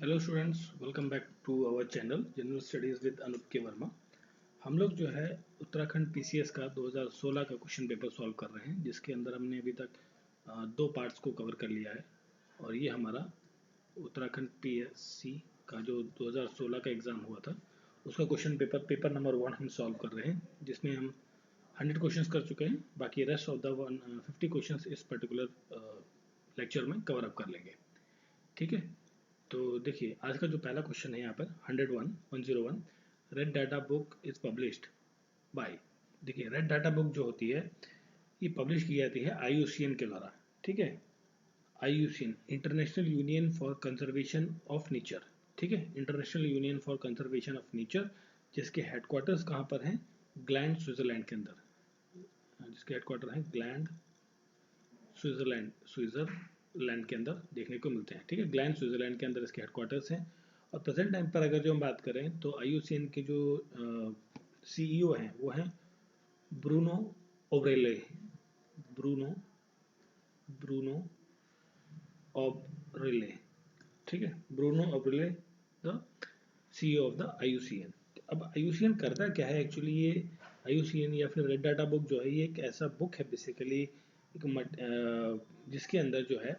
Hello students, welcome back to our channel general studies with Anup K Verma. हम लोग जो है उत्तराखंड पीसीएस का 2016 का क्वेश्चन पेपर सॉल्व कर रहे हैं, जिसके अंदर हमने अभी तक दो पार्ट्स को कवर कर लिया है। और ये हमारा उत्तराखंड पीएससी का जो 2016 का एग्ज़ाम हुआ था उसका क्वेश्चन पेपर नंबर 1 हम सॉल्व कर रहे हैं, जिसमें हम 100 क्वेश्चंस कर चुके हैं। बाकी रेस्ट ऑफ द 50 क्वेश्चंस इस पर्टिकुलर लेक्चर में कवर अप कर लेंगे। ठीक है, तो देखिए आज का जो पहला क्वेश्चन है यहाँ पर 101 red data book is published by. देखिए रेड डाटा बुक जो होती है ये पब्लिश की जाती है IUCN के द्वारा। ठीक है, IUCN international union for conservation of nature. ठीक है, international union for conservation of nature, जिसके हेडक्वार्टर्स कहाँ पर हैं? ग्लैंड स्विट्जरलैंड के अंदर, जिसके हेडक्वार्टर हैं ग्लैंड स्विट्जरलैंड के अंदर देखने को मिलते हैं। ठीक है, ग्लैंड स्विट्जरलैंड के अंदर इसके हेडक्वार्टर्स हैं। और प्रेजेंट टाइम पर अगर जो हम बात करें तो IUCN के जो CEO हैं वो हैं Bruno Oberle. Bruno Bruno Oberle. ठीक है, Bruno Oberle the CEO of the IUCN। अब IUCN करता क्या है एक्चुअली? ये IUCN या फिर रेड डाटा बुक जो है ये एक ऐसा बुक है बेसिकली, जिसके अंदर जो है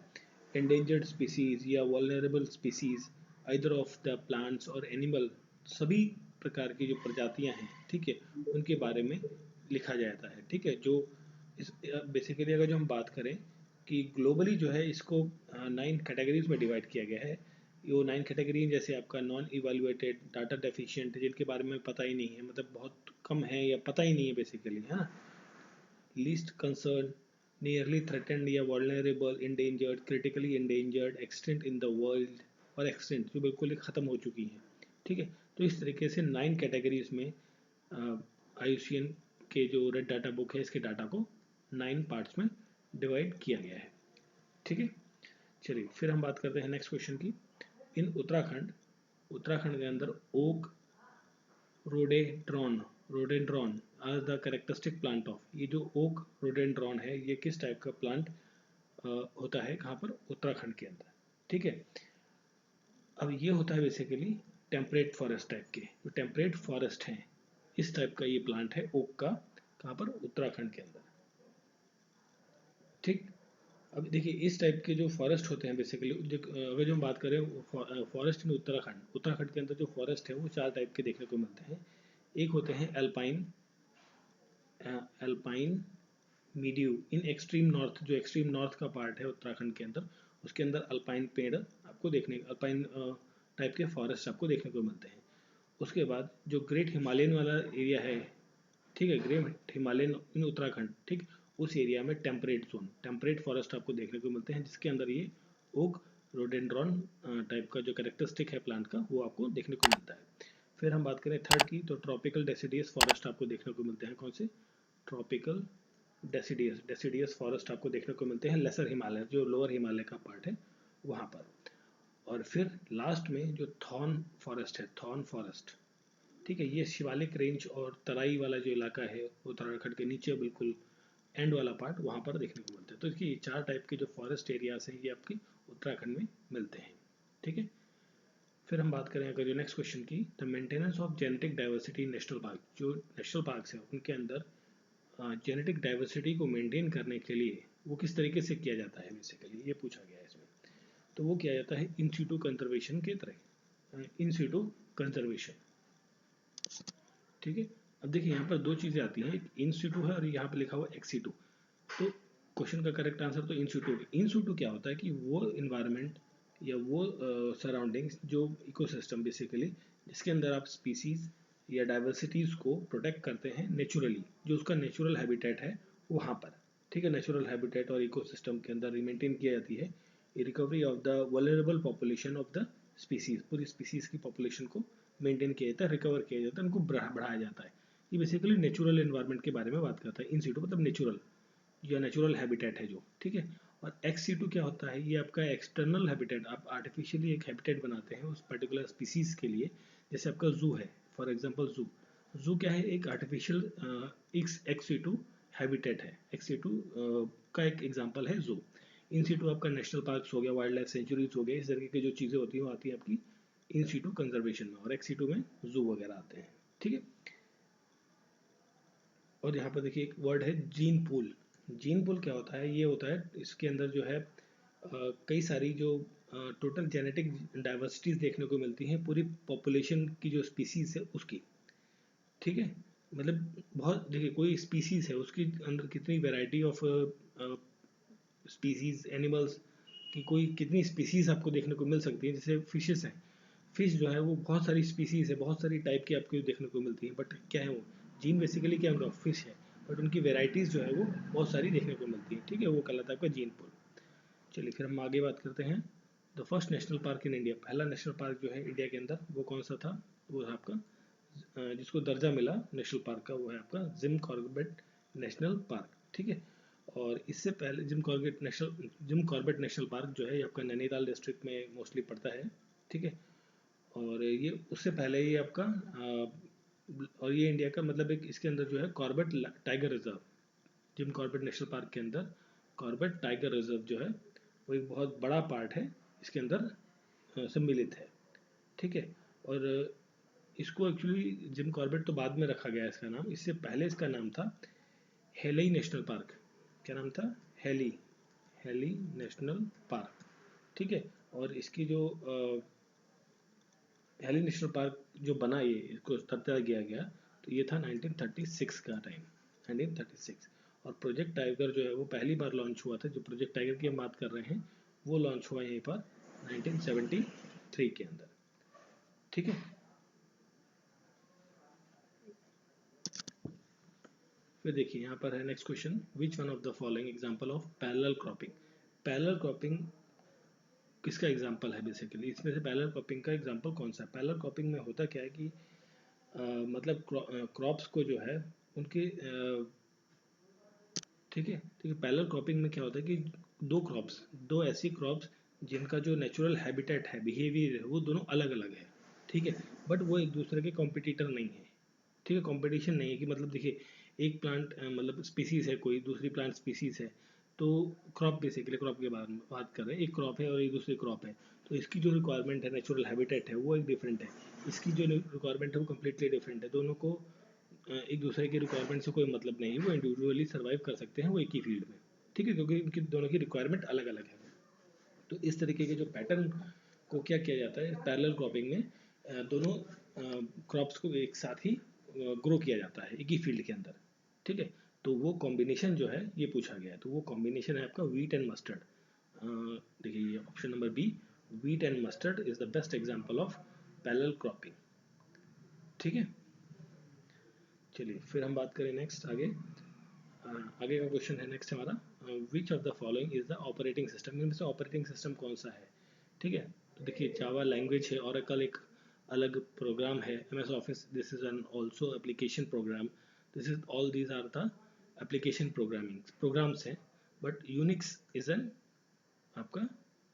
endangered स्पीसीज या vulnerable species either of the plants और एनिमल, सभी प्रकार की जो प्रजातियां हैं, ठीक है, उनके बारे में लिखा जाता है। ठीक है, जो इस बेसिकली अगर जो हम बात करें कि ग्लोबली जो है इसको 9 कैटेगरीज में डिवाइड किया गया है। ये 9 कैटेगरी जैसे आपका नॉन इवेल्युएटेड, डाटा डेफिशिएंट, जिनके बारे में पता ही नहीं है, मतलब बहुत कम है या पता ही नहीं है बेसिकली, है ना। लीस्ट कंसर्न, नियरली थ्रेटेंड या vulnerable, endangered, critically endangered, extinct in the world, और एक्सटिंक्ट जो बिल्कुल ही ख़त्म हो चुकी हैं। ठीक है, तो इस तरीके से 9 कैटेगरीज में IUCN के जो रेड डाटा बुक है इसके डाटा को 9 पार्ट्स में डिवाइड किया गया है। ठीक है, चलिए फिर हम बात करते हैं नेक्स्ट क्वेश्चन की। इन उत्तराखंड के अंदर oak rhododendron are the characteristic plant of. ये जो ओक रोडेंड्रॉन है ये किस टाइप का प्लांट होता है कहाँ पर? उत्तराखंड के अंदर। ठीक है, अब ये होता है बेसिकली टेम्परेट फॉरेस्ट टाइप के, जो टेम्परेट फॉरेस्ट हैं इस टाइप का ये प्लांट है ओक का, कहाँ पर? उत्तराखंड के अंदर। ठीक, अब देखिए इस टाइप के जो फॉरेस्ट होते हैं बेसिकली, अगर जो हम बात करें फॉरेस्ट इन उत्तराखंड के अंदर जो फॉरेस्ट है वो 4 टाइप के देखने को मिलते हैं। एक होते हैं alpine meadow in extreme north, जो एक्सट्रीम नॉर्थ का पार्ट है उत्तराखंड के अंदर, उसके अंदर अल्पाइन पेड़ आपको अल्पाइन टाइप के फॉरेस्ट आपको देखने को मिलते हैं। उसके बाद जो ग्रेट हिमालयन वाला एरिया है, ठीक है, ग्रेट हिमालयन इन उत्तराखंड, ठीक, उस एरिया में टेम्परेट फॉरेस्ट आपको देखने को मिलते हैं, जिसके अंदर ये ओक रोडेंड्रॉन टाइप का जो कैरेक्टरिस्टिक है प्लांट का वो आपको देखने को मिलता है। फिर हम बात करें थर्ड की, तो ट्रॉपिकल डेसिडियस फॉरेस्ट आपको देखने को मिलते हैं। कौन से? ट्रॉपिकल डेसिडियस फॉरेस्ट आपको देखने को मिलते हैं लेसर हिमालय, जो लोअर हिमालय का पार्ट है वहाँ पर। और फिर लास्ट में जो थॉर्न फॉरेस्ट है, थॉर्न फॉरेस्ट, ठीक है, ये शिवालिक रेंज और तराई वाला जो इलाका है उत्तराखंड के नीचे बिल्कुल एंड वाला पार्ट, वहाँ पर देखने को मिलता है। तो इसकी 4 टाइप के जो फॉरेस्ट एरियाज हैं ये आपकी उत्तराखंड में मिलते हैं। ठीक है, फिर हम बात करें अगर जो नेक्स्ट क्वेश्चन की, the maintenance of genetic diversity national park. जो नेशनल पार्क है उनके अंदर जेनेटिक डाइवर्सिटी को मेंटेन करने के लिए वो किस तरीके से किया जाता है, बेसिकली ये पूछा गया है इसमें। तो वो किया जाता है इन सीटू कंजर्वेशन के तरह, इन सीटू कंजर्वेशन। ठीक है, अब देखिए यहाँ पर दो चीज़ें आती हैं, एक इन सीटू है और यहाँ पर लिखा हुआ एक्स सीटू। तो क्वेश्चन का करेक्ट आंसर तो इन सीटू। इन सीटू क्या होता है कि वो इन्वायरमेंट या वो सराउंडिंग्स, जो इकोसिस्टम बेसिकली, जिसके अंदर आप स्पीसीज या डाइवर्सिटीज़ को प्रोटेक्ट करते हैं नेचुरली, जो उसका नेचुरल हैबिटेट है वहाँ पर। ठीक है, नेचुरल हैबिटेट और इकोसिस्टम के अंदर मेंटेन किया जाती है recovery of the vulnerable population of the species. पूरी स्पीसीज की पॉपुलेशन को मेंटेन किया जाता है, रिकवर किया जाता है, उनको बढ़ाया जाता है। ये बेसिकली नेचुरल एनवायरनमेंट के बारे में बात करता है। इन सीटू मतलब नेचुरल या नेचुरल हैबिटेट है जो, ठीक है। और एक्स सीटू क्या होता है? ये आपका एक्सटर्नल हैबिटेट, आप आर्टिफिशियली एक हैबिटेट बनाते हैं उस पर्टिकुलर स्पीसीज के लिए। जैसे आपका जू है, फॉर एग्जांपल जू क्या है? एक आर्टिफिशियल एक्स सीटू हैबिटेट है। एक्स सीटू का एक एग्जांपल है जू। इन सीटू आपका नेशनल पार्क्स हो गया, वाइल्ड लाइफ सेंचुरीज हो गया, इस तरीके की जो चीज़ें होती हैं वो आती है आपकी इन सीटू कंजर्वेशन में, और एक्स सीटू में जू वगैरह आते हैं। ठीक है, और यहाँ पर देखिए एक वर्ड है जीन पूल। जीन पूल क्या होता है, ये होता है इसके अंदर जो है कई सारी जो टोटल जेनेटिक डाइवर्सिटीज देखने को मिलती हैं पूरी पॉपुलेशन की जो स्पीसीज है उसकी। ठीक है, मतलब बहुत देखिए कोई स्पीसीज है उसके अंदर कितनी वैरायटी ऑफ स्पीसीज एनिमल्स की कोई कितनी स्पीसीज आपको देखने को मिल सकती है। जैसे फिशेस हैं, फिश जो है वो बहुत सारी स्पीसीज है, बहुत सारी टाइप की आपको देखने को मिलती है, बट क्या है वो जीन बेसिकली क्या है, फिश है, बट उनकी वेराइटीज़ जो है वो बहुत सारी देखने को मिलती है। ठीक है, वो कहलाता है आपका जीन पूल। चलिए फिर हम आगे बात करते हैं। The first national park in India, पहला नेशनल पार्क जो है इंडिया के अंदर वो कौन सा था, वो है आपका जिसको दर्जा मिला नेशनल पार्क का, वो है आपका जिम कॉर्बेट नेशनल पार्क। ठीक है, और इससे पहले जिम कॉर्बेट नेशनल पार्क जो है ये आपका नैनीताल डिस्ट्रिक्ट में मोस्टली पड़ता है। ठीक है, और ये उससे पहले ये आपका और ये इंडिया का मतलब एक इसके अंदर जो है Corbett tiger reserve, Jim Corbett national park के अंदर कॉर्बेट टाइगर रिजर्व जो है वो एक बहुत बड़ा पार्ट है इसके अंदर सम्मिलित है। ठीक है, और इसको एक्चुअली जिम कॉर्बेट तो बाद में रखा गया इसका नाम, इससे पहले इसका नाम था हेली नेशनल पार्क। क्या नाम था, हेली, हेली नेशनल पार्क। ठीक है, और इसकी जो हेली नेशनल पार्क जो बना ये इसको दर्जा दिया गया तो ये था 1936 का टाइम, 1936। और प्रोजेक्ट टाइगर जो है वो पहली बार लॉन्च हुआ था, जो प्रोजेक्ट टाइगर की हम बात कर रहे हैं वो लॉन्च हुआ यहीं पर 1973 के अंदर। ठीक है, फिर देखिए यहाँ पर है next question, which one of the following example of parallel cropping. Parallel cropping किसका एग्जांपल है बेसिकली, इसमें से पैरेलल क्रॉपिंग का एग्जांपल कौन सा है। पैरेलल क्रॉपिंग में होता क्या है कि मतलब क्रॉप्स को जो है उनके ठीक है, पैरेलल क्रॉपिंग में क्या होता है कि दो ऐसी क्रॉप्स जिनका जो नेचुरल हैबिटेट है, बिहेवियर है, वो दोनों अलग अलग है। ठीक है, बट वो एक दूसरे के कॉम्पिटिटर नहीं है। ठीक है, कंपटीशन नहीं है कि मतलब देखिए एक प्लांट मतलब स्पीसीज है, कोई दूसरी प्लांट स्पीसीज है, तो क्रॉप बेसिकली क्रॉप के बारे में बात कर रहे हैं, एक क्रॉप है और एक दूसरी क्रॉप है, तो इसकी जो रिक्वायरमेंट है, नेचुरल हैबिटेट है, वो एक डिफरेंट है, इसकी जो रिक्वायरमेंट है वो कम्प्लीटली डिफरेंट है। दोनों को एक दूसरे की रिक्वायरमेंट से कोई मतलब नहीं है, वो इंडिविजुअली सर्वाइव कर सकते हैं वो एक ही फील्ड में। ठीक है, क्योंकि इनकी दोनों की रिक्वायरमेंट अलग अलग है। तो इस तरीके के जो पैटर्न को क्या किया जाता है पैरेलल क्रॉपिंग में, दोनों क्रॉप्स को एक साथ ही ग्रो किया जाता है एक ही फील्ड के अंदर। ठीक है, तो वो कॉम्बिनेशन जो है ये पूछा गया है, तो वो कॉम्बिनेशन है आपका वीट एंड मस्टर्ड। देखिए ये option number B, wheat and mustard is the best example of parallel cropping. ठीक है, चलिए फिर हम बात करें नेक्स्ट आगे। आगे का क्वेश्चन है नेक्स्ट हमारा, विच of the following is the operating system, इनमें से ऑपरेटिंग सिस्टम कौन सा है। ठीक है, तो देखिए जावा लैंग्वेज है, ओरेकल एक अलग प्रोग्राम है, MS Office this is an also application program, this is all these are the application programming programs हैं, बट यूनिक्स इज एन आपका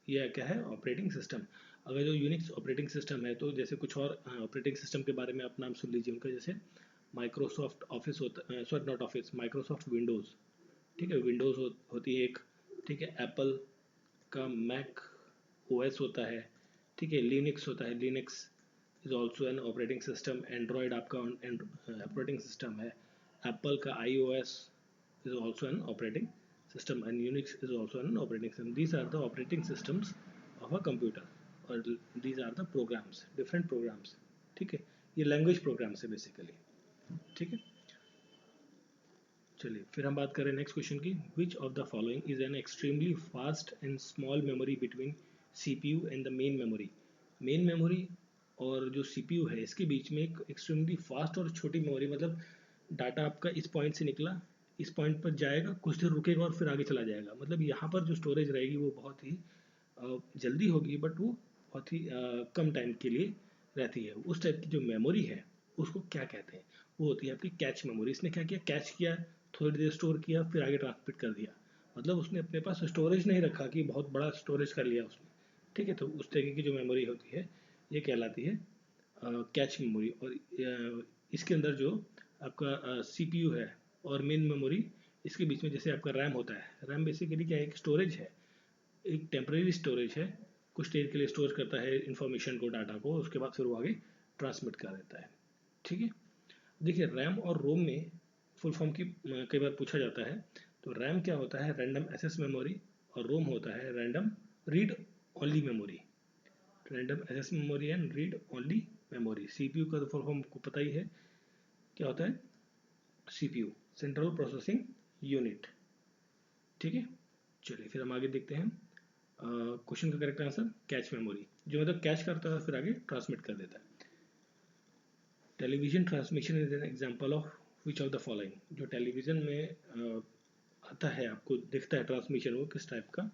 यह क्या है ऑपरेटिंग सिस्टम। अगर जो यूनिक्स ऑपरेटिंग सिस्टम है तो जैसे कुछ और ऑपरेटिंग सिस्टम के बारे में आप नाम सुन लीजिए उनका, जैसे माइक्रोसॉफ्ट ऑफिस होता है, sorry not office, Microsoft Windows. ठीक है, विंडोज़ होती है एक। ठीक है, एप्पल का मैक ओएस होता है। ठीक है, लिनक्स होता है, Linux is also an operating system. Android आपका ऑपरेटिंग सिस्टम है। एप्पल का iOS is also an operating system and Unix is also an operating system. These are the operating systems of a computer और these are the programs, different programs. ठीक है, ये language programs है basically. ठीक है, चलिए फिर हम बात करें नेक्स्ट क्वेश्चन की, विच of the following is an extremely fast and small memory between CPU and the main memory. Main memory और जो CPU है इसके बीच में एक एक्सट्रीमली फास्ट और छोटी मेमोरी, मतलब डाटा आपका इस पॉइंट से निकला, इस पॉइंट पर जाएगा, कुछ देर रुकेगा और फिर आगे चला जाएगा, मतलब यहाँ पर जो स्टोरेज रहेगी वो बहुत ही जल्दी होगी, बट वो बहुत ही कम टाइम के लिए रहती है। उस टाइप की जो मेमोरी है उसको क्या कहते हैं, वो होती है आपकी कैच मेमोरी। इसने क्या किया, कैच किया, थोड़ी देर स्टोर किया, फिर आगे ट्रांसमिट कर दिया, मतलब उसने अपने पास स्टोरेज नहीं रखा कि बहुत बड़ा स्टोरेज कर लिया उसने। ठीक है, तो उस तरीके की जो मेमोरी होती है ये कहलाती है कैच मेमोरी। और इसके अंदर जो आपका CPU है और मेन मेमोरी, इसके बीच में जैसे आपका रैम होता है, रैम बेसिकली क्या है, एक स्टोरेज है, एक टेम्परेरी स्टोरेज है, कुछ देर के लिए स्टोर करता है इंफॉर्मेशन को, डाटा को, उसके बाद फिर वो आगे ट्रांसमिट कर देता है। ठीक है, देखिए रैम और रोम में फुल फॉर्म की कई बार पूछा जाता है। तो रैम क्या होता है, रैंडम एक्सेस मेमोरी, और रोम होता है random read only memory. Random access memory and read only memory. CPU का तो फुल फॉर्म को पता ही है, क्या होता है, सीपीयू, सेंट्रल प्रोसेसिंग यूनिट। ठीक है, चलिए फिर हम आगे देखते हैं। क्वेश्चन का करेक्ट आंसर कैच मेमोरी, जो मतलब कैच करता है फिर आगे ट्रांसमिट कर देता है। Television transmission is an example of which of the following. जो टेलीविजन में आता है, आपको दिखता है ट्रांसमिशन, वो किस टाइप का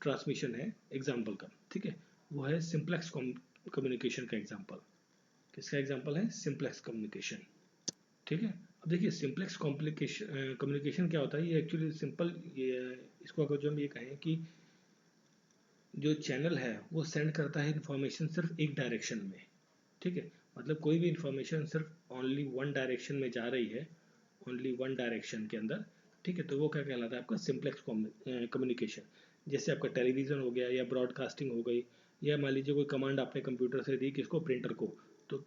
ट्रांसमिशन है एग्जाम्पल का। ठीक है, वो है सिंप्लेक्स कम्युनिकेशन का एग्जाम्पल। किसका एग्जाम्पल है, सिंप्लेक्स कम्युनिकेशन। ठीक है, अब देखिए सिंप्लेक्स कॉम्प्लिकेशन कम्युनिकेशन क्या होता है, ये एक्चुअली सिंपल, ये इसको अगर जो हम ये कहें कि जो चैनल है वो सेंड करता है इन्फॉर्मेशन सिर्फ एक डायरेक्शन में। ठीक है, मतलब कोई भी इन्फॉर्मेशन सिर्फ ओनली वन डायरेक्शन में जा रही है, ओनली वन डायरेक्शन के अंदर। ठीक है, तो वो क्या कहलाता है आपका सिंप्लेक्स कम्युनिकेशन। जैसे आपका टेलीविज़न हो गया, या ब्रॉडकास्टिंग हो गई, या मान लीजिए कोई कमांड आपने कंप्यूटर से दी किसको, प्रिंटर को, तो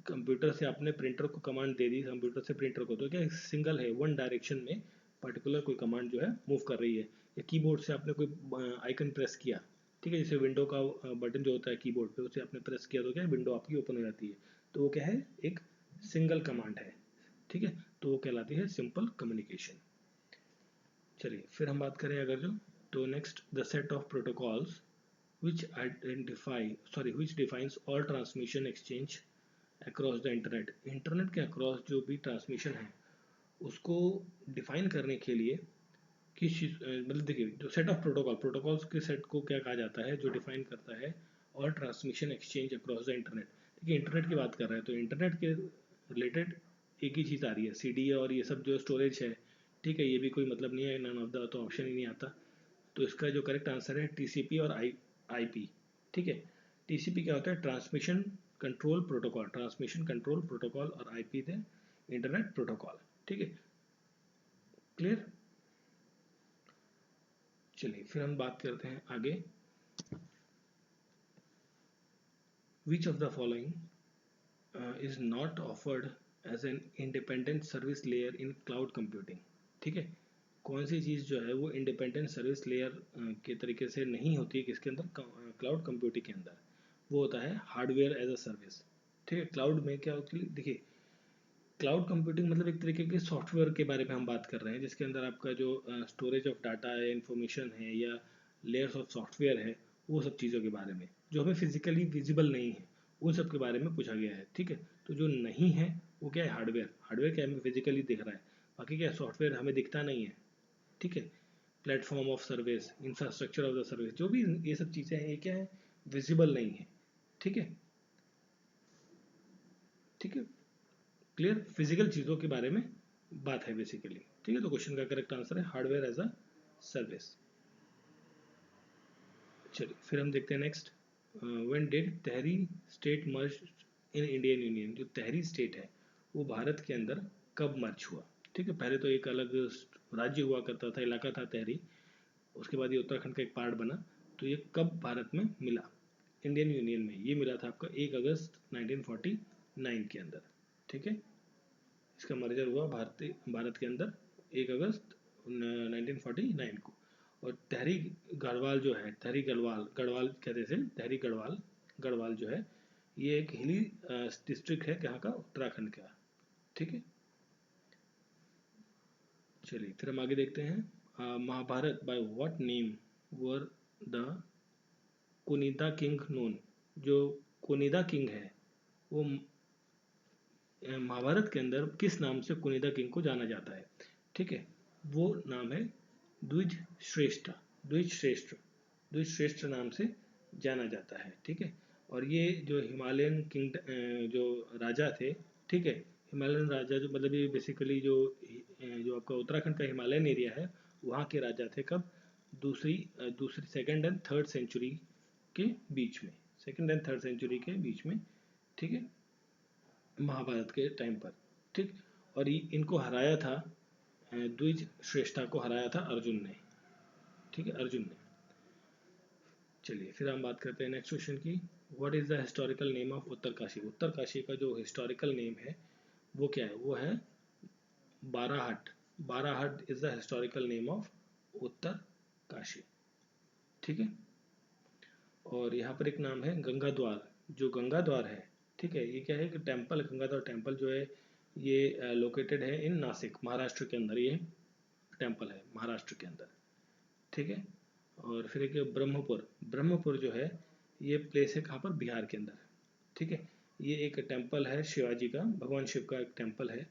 कंप्यूटर से आपने प्रिंटर को कमांड दे दी, कंप्यूटर से प्रिंटर को, तो क्या सिंगल है, वन डायरेक्शन में पर्टिकुलर कोई कमांड जो है मूव कर रही है। या कीबोर्ड से आपने कोई आइकन प्रेस किया, ठीक है, जैसे विंडो का बटन जो होता है कीबोर्ड पे, उसे आपने प्रेस किया तो क्या है, विंडो आपकी ओपन हो जाती है। तो वो क्या है, एक सिंगल कमांड है। ठीक है, तो वो कहलाती है सिंपल कम्युनिकेशन। चलिए फिर हम बात करें अगर जो, तो next the set of protocols which defines all transmission exchange across the internet। Internet के अक्रॉस जो भी ट्रांसमिशन है उसको डिफाइन करने के लिए किस चीज़, मतलब देखिए जो सेट ऑफ प्रोटोकॉल्स के सेट को क्या कहा जाता है, जो डिफाइन करता है all transmission exchange across the internet. देखिए इंटरनेट की बात कर रहे हैं तो इंटरनेट के रिलेटेड एक ही चीज़ आ रही है, सीडी और ये सब जो स्टोरेज है। ठीक है, ये भी कोई मतलब नहीं है, नन ऑफ द तो ऑप्शन ही नहीं आता। तो इसका जो करेक्ट आंसर है टीसीपी और आईपी। ठीक है, टीसीपी क्या होता है, transmission control protocol, transmission control protocol, और आईपी थे इंटरनेट प्रोटोकॉल। ठीक है, क्लियर। चलिए फिर हम बात करते हैं आगे। Which of the following is not offered as an independent service layer in cloud computing. ठीक है, कौन सी चीज़ जो है वो इंडिपेंडेंट सर्विस लेयर के तरीके से नहीं होती है किसके अंदर, क्लाउड कंप्यूटिंग के अंदर। वो होता है हार्डवेयर एज अ सर्विस। ठीक है, क्लाउड में क्या होती है, देखिए क्लाउड कंप्यूटिंग मतलब एक तरीके के सॉफ्टवेयर के बारे में हम बात कर रहे हैं, जिसके अंदर आपका जो स्टोरेज ऑफ डाटा है, इंफॉर्मेशन है, या लेयर्स ऑफ सॉफ्टवेयर है, वो सब चीज़ों के बारे में जो हमें फिजिकली विजिबल नहीं है, उन सब के बारे में पूछा गया है। ठीक है, तो जो नहीं है वो क्या है, हार्डवेयर। हार्डवेयर क्या हमें फिजिकली दिख रहा है, बाकी क्या सॉफ्टवेयर हमें दिखता नहीं है। ठीक है, platform of service, infrastructure of the service, जो भी ये सब चीज़ें हैं, ये क्या है, विजिबल नहीं है। ठीक है, ठीक है, क्लियर, फिजिकल चीज़ों के बारे में बात है बेसिकली। ठीक है, तो क्वेश्चन का करेक्ट आंसर है हार्डवेयर एज अ सर्विस। चलिए फिर हम देखते हैं next. When did tehri state merge in Indian union. जो तहरी स्टेट है वो भारत के अंदर कब मर्ज हुआ। ठीक है, पहले तो एक अलग राज्य हुआ करता था, इलाका था तहरी, उसके बाद ये उत्तराखंड का एक पार्ट बना। तो ये कब भारत में मिला, इंडियन यूनियन में, ये मिला था आपका 1 अगस्त 1949 के अंदर। ठीक है, इसका मर्जर हुआ भारत के अंदर 1 अगस्त 1949 को। और तहरी गढ़वाल जो है, तहरी गढ़वाल, गढ़वाल कहते थे, तहरी गढ़वाल, गढ़वाल जो है ये एक हिली डिस्ट्रिक्ट है कहाँ का, उत्तराखंड का। ठीक है, चलिए फिर हम आगे देखते हैं। Mahabharata by what name were the Kunida king known. जो कुनिदा किंग है वो महाभारत के अंदर किस नाम से कुनिदा किंग को जाना जाता है। ठीक है, वो नाम है द्विज श्रेष्ठ। द्विज श्रेष्ठ, द्विज श्रेष्ठ नाम से जाना जाता है। ठीक है, और ये जो हिमालयन किंग जो राजा थे, ठीक है, हिमालयन राजा जो मतलब ये बेसिकली जो आपका उत्तराखंड का हिमालयन एरिया है, वहाँ के राजा थे कब, दूसरी दूसरी सेकंड एंड थर्ड सेंचुरी के बीच में, सेकंड एंड थर्ड सेंचुरी के बीच में। ठीक है, महाभारत के टाइम पर। ठीक, और इनको हराया था, द्विज श्रेष्ठा को हराया था अर्जुन ने। ठीक है, अर्जुन ने। चलिए फिर हम बात करते हैं नेक्स्ट क्वेश्चन की। What is the historical name of Uttarkashi? Uttarkashi का जो हिस्टोरिकल नेम है वो क्या है? वो है Barahat. Barahat is the historical name of Uttarkashi. ठीक है। और यहाँ पर एक नाम है गंगा द्वार। जो गंगा द्वार है, ठीक है, ये क्या है कि टेम्पल, गंगा द्वार टेम्पल जो है ये लोकेटेड है इन नासिक, महाराष्ट्र के अंदर। ये टेम्पल है महाराष्ट्र के अंदर। ठीक है। और फिर एक ब्रह्मपुर। ब्रह्मपुर जो है ये प्लेस है कहाँ पर? बिहार के अंदर। ठीक है। ये एक टेम्पल है शिवाजी का, भगवान शिव का एक टेम्पल है।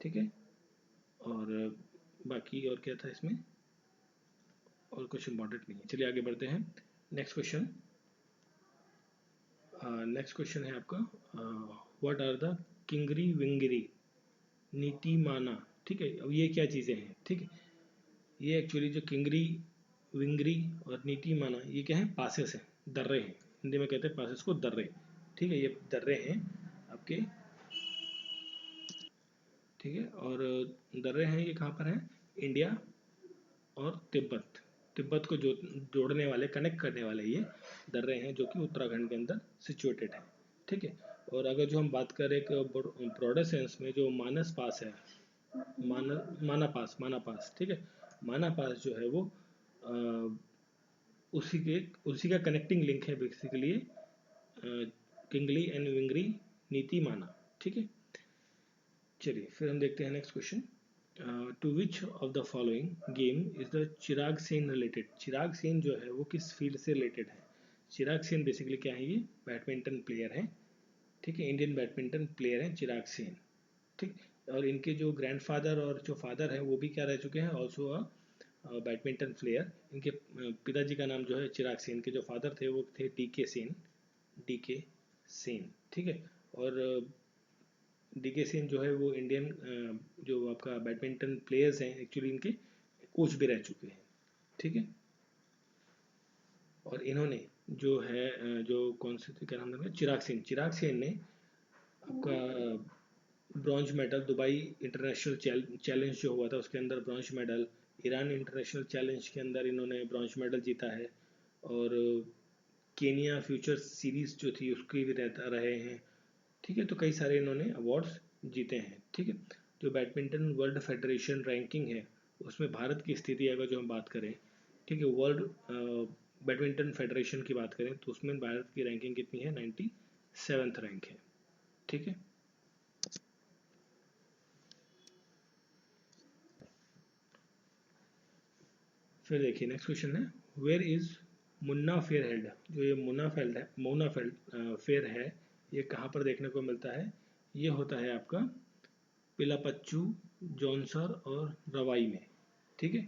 ठीक है। और बाकी और क्या था इसमें? और कुछ इंपॉर्टेंट नहीं है। चलिए आगे बढ़ते हैं। Next question. नेक्स्ट क्वेश्चन है आपका, व्हाट आर द किंगरी विंगरी नीतिमाना? ठीक है। अब ये क्या चीज़ें हैं? ठीक है। ये एक्चुअली जो किंगरी विंगरी और नीतिमाना, ये क्या है? पासेस हैं, दर्रे हैं। हिंदी में कहते हैं पासेस को दर्रे। ठीक है। ये दर्रे हैं आपके। ठीक है। और दर्रे हैं ये कहाँ पर हैं? इंडिया और तिब्बत। तिब्बत को जो जोड़ने वाले, कनेक्ट करने वाले ये दर्रे हैं जो कि उत्तराखंड के अंदर सिचुएटेड है। ठीक है। और अगर जो हम बात करें एक ब्रॉडर सेंस में, जो मानस पास है, माना पास, ठीक है, माना पास जो है वो अ, उसी का कनेक्टिंग लिंक है बेसिकली किंगली एंड विंगरी नीति माना। ठीक है। चलिए फिर हम देखते हैं next question. To which of the following game is the Chirag Sen related? Chirag Sen जो है वो किस फील्ड से रिलेटेड है? चिराग सेन बेसिकली क्या है? ये बैडमिंटन प्लेयर है। ठीक है। इंडियन बैडमिंटन प्लेयर हैं चिराग सेन। ठीक। और इनके जो ग्रैंडफादर और जो फादर हैं वो भी क्या रह चुके हैं? Also a badminton player. इनके पिताजी का नाम जो है चिराग सेन, के जो फादर थे वो थे डीके सेन। डीके सेन। ठीक है। और डीके सेन जो है वो इंडियन जो आपका बैडमिंटन प्लेयर्स हैं एक्चुअली इनके कोच भी रह चुके हैं। ठीक है। और इन्होंने जो है जो कौन से थे, क्या नाम था? चिराग सेन ने आपका bronze medal Dubai international challenge जो हुआ था उसके अंदर bronze medal, Iran international challenge के अंदर इन्होंने ब्रॉन्ज मेडल जीता है। और केनिया फ्यूचर सीरीज जो थी उसकी भी रहता रहे हैं। ठीक है। तो कई सारे इन्होंने अवार्ड्स जीते हैं। ठीक है। जो बैडमिंटन वर्ल्ड फेडरेशन रैंकिंग है उसमें भारत की स्थिति अगर जो हम बात करें, ठीक है, वर्ल्ड बैडमिंटन फेडरेशन की बात करें तो उसमें भारत की रैंकिंग कितनी है? 97th रैंक है। ठीक है। फिर देखिए नेक्स्ट क्वेश्चन है, where is Munna fair held? जो ये मुन्ना फेयर है, ये कहाँ पर देखने को मिलता है? ये होता है आपका पिलापच्चू, जौनसर और रवाई में। ठीक है।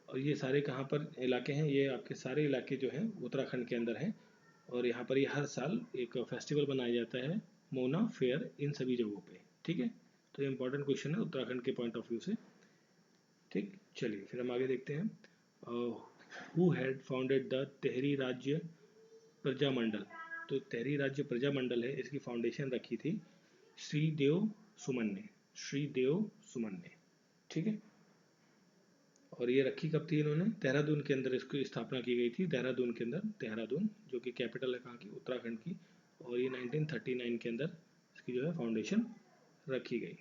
और ये सारे कहाँ पर इलाके हैं? ये आपके सारे इलाके जो हैं उत्तराखंड के अंदर हैं। और यहाँ पर ये हर साल एक फेस्टिवल बनाया जाता है, मोना फेयर, इन सभी जगहों पे। ठीक है। तो ये इंपॉर्टेंट क्वेश्चन है उत्तराखंड के पॉइंट ऑफ व्यू से। ठीक। चलिए फिर हम आगे देखते हैं। Who had founded the Tehri राज्य प्रजामंडल? तो तेहरी राज्य प्रजामंडल है, इसकी फाउंडेशन रखी थी श्रीदेव सुमन ने। श्रीदेव सुमन ने। ठीक है। और ये रखी कब थी इन्होंने? देहरादून के अंदर इसकी स्थापना की गई थी। देहरादून के अंदर, देहरादून जो कि कैपिटल है कहाँ की? उत्तराखंड की। और ये 1939 के अंदर इसकी जो है फाउंडेशन रखी गई।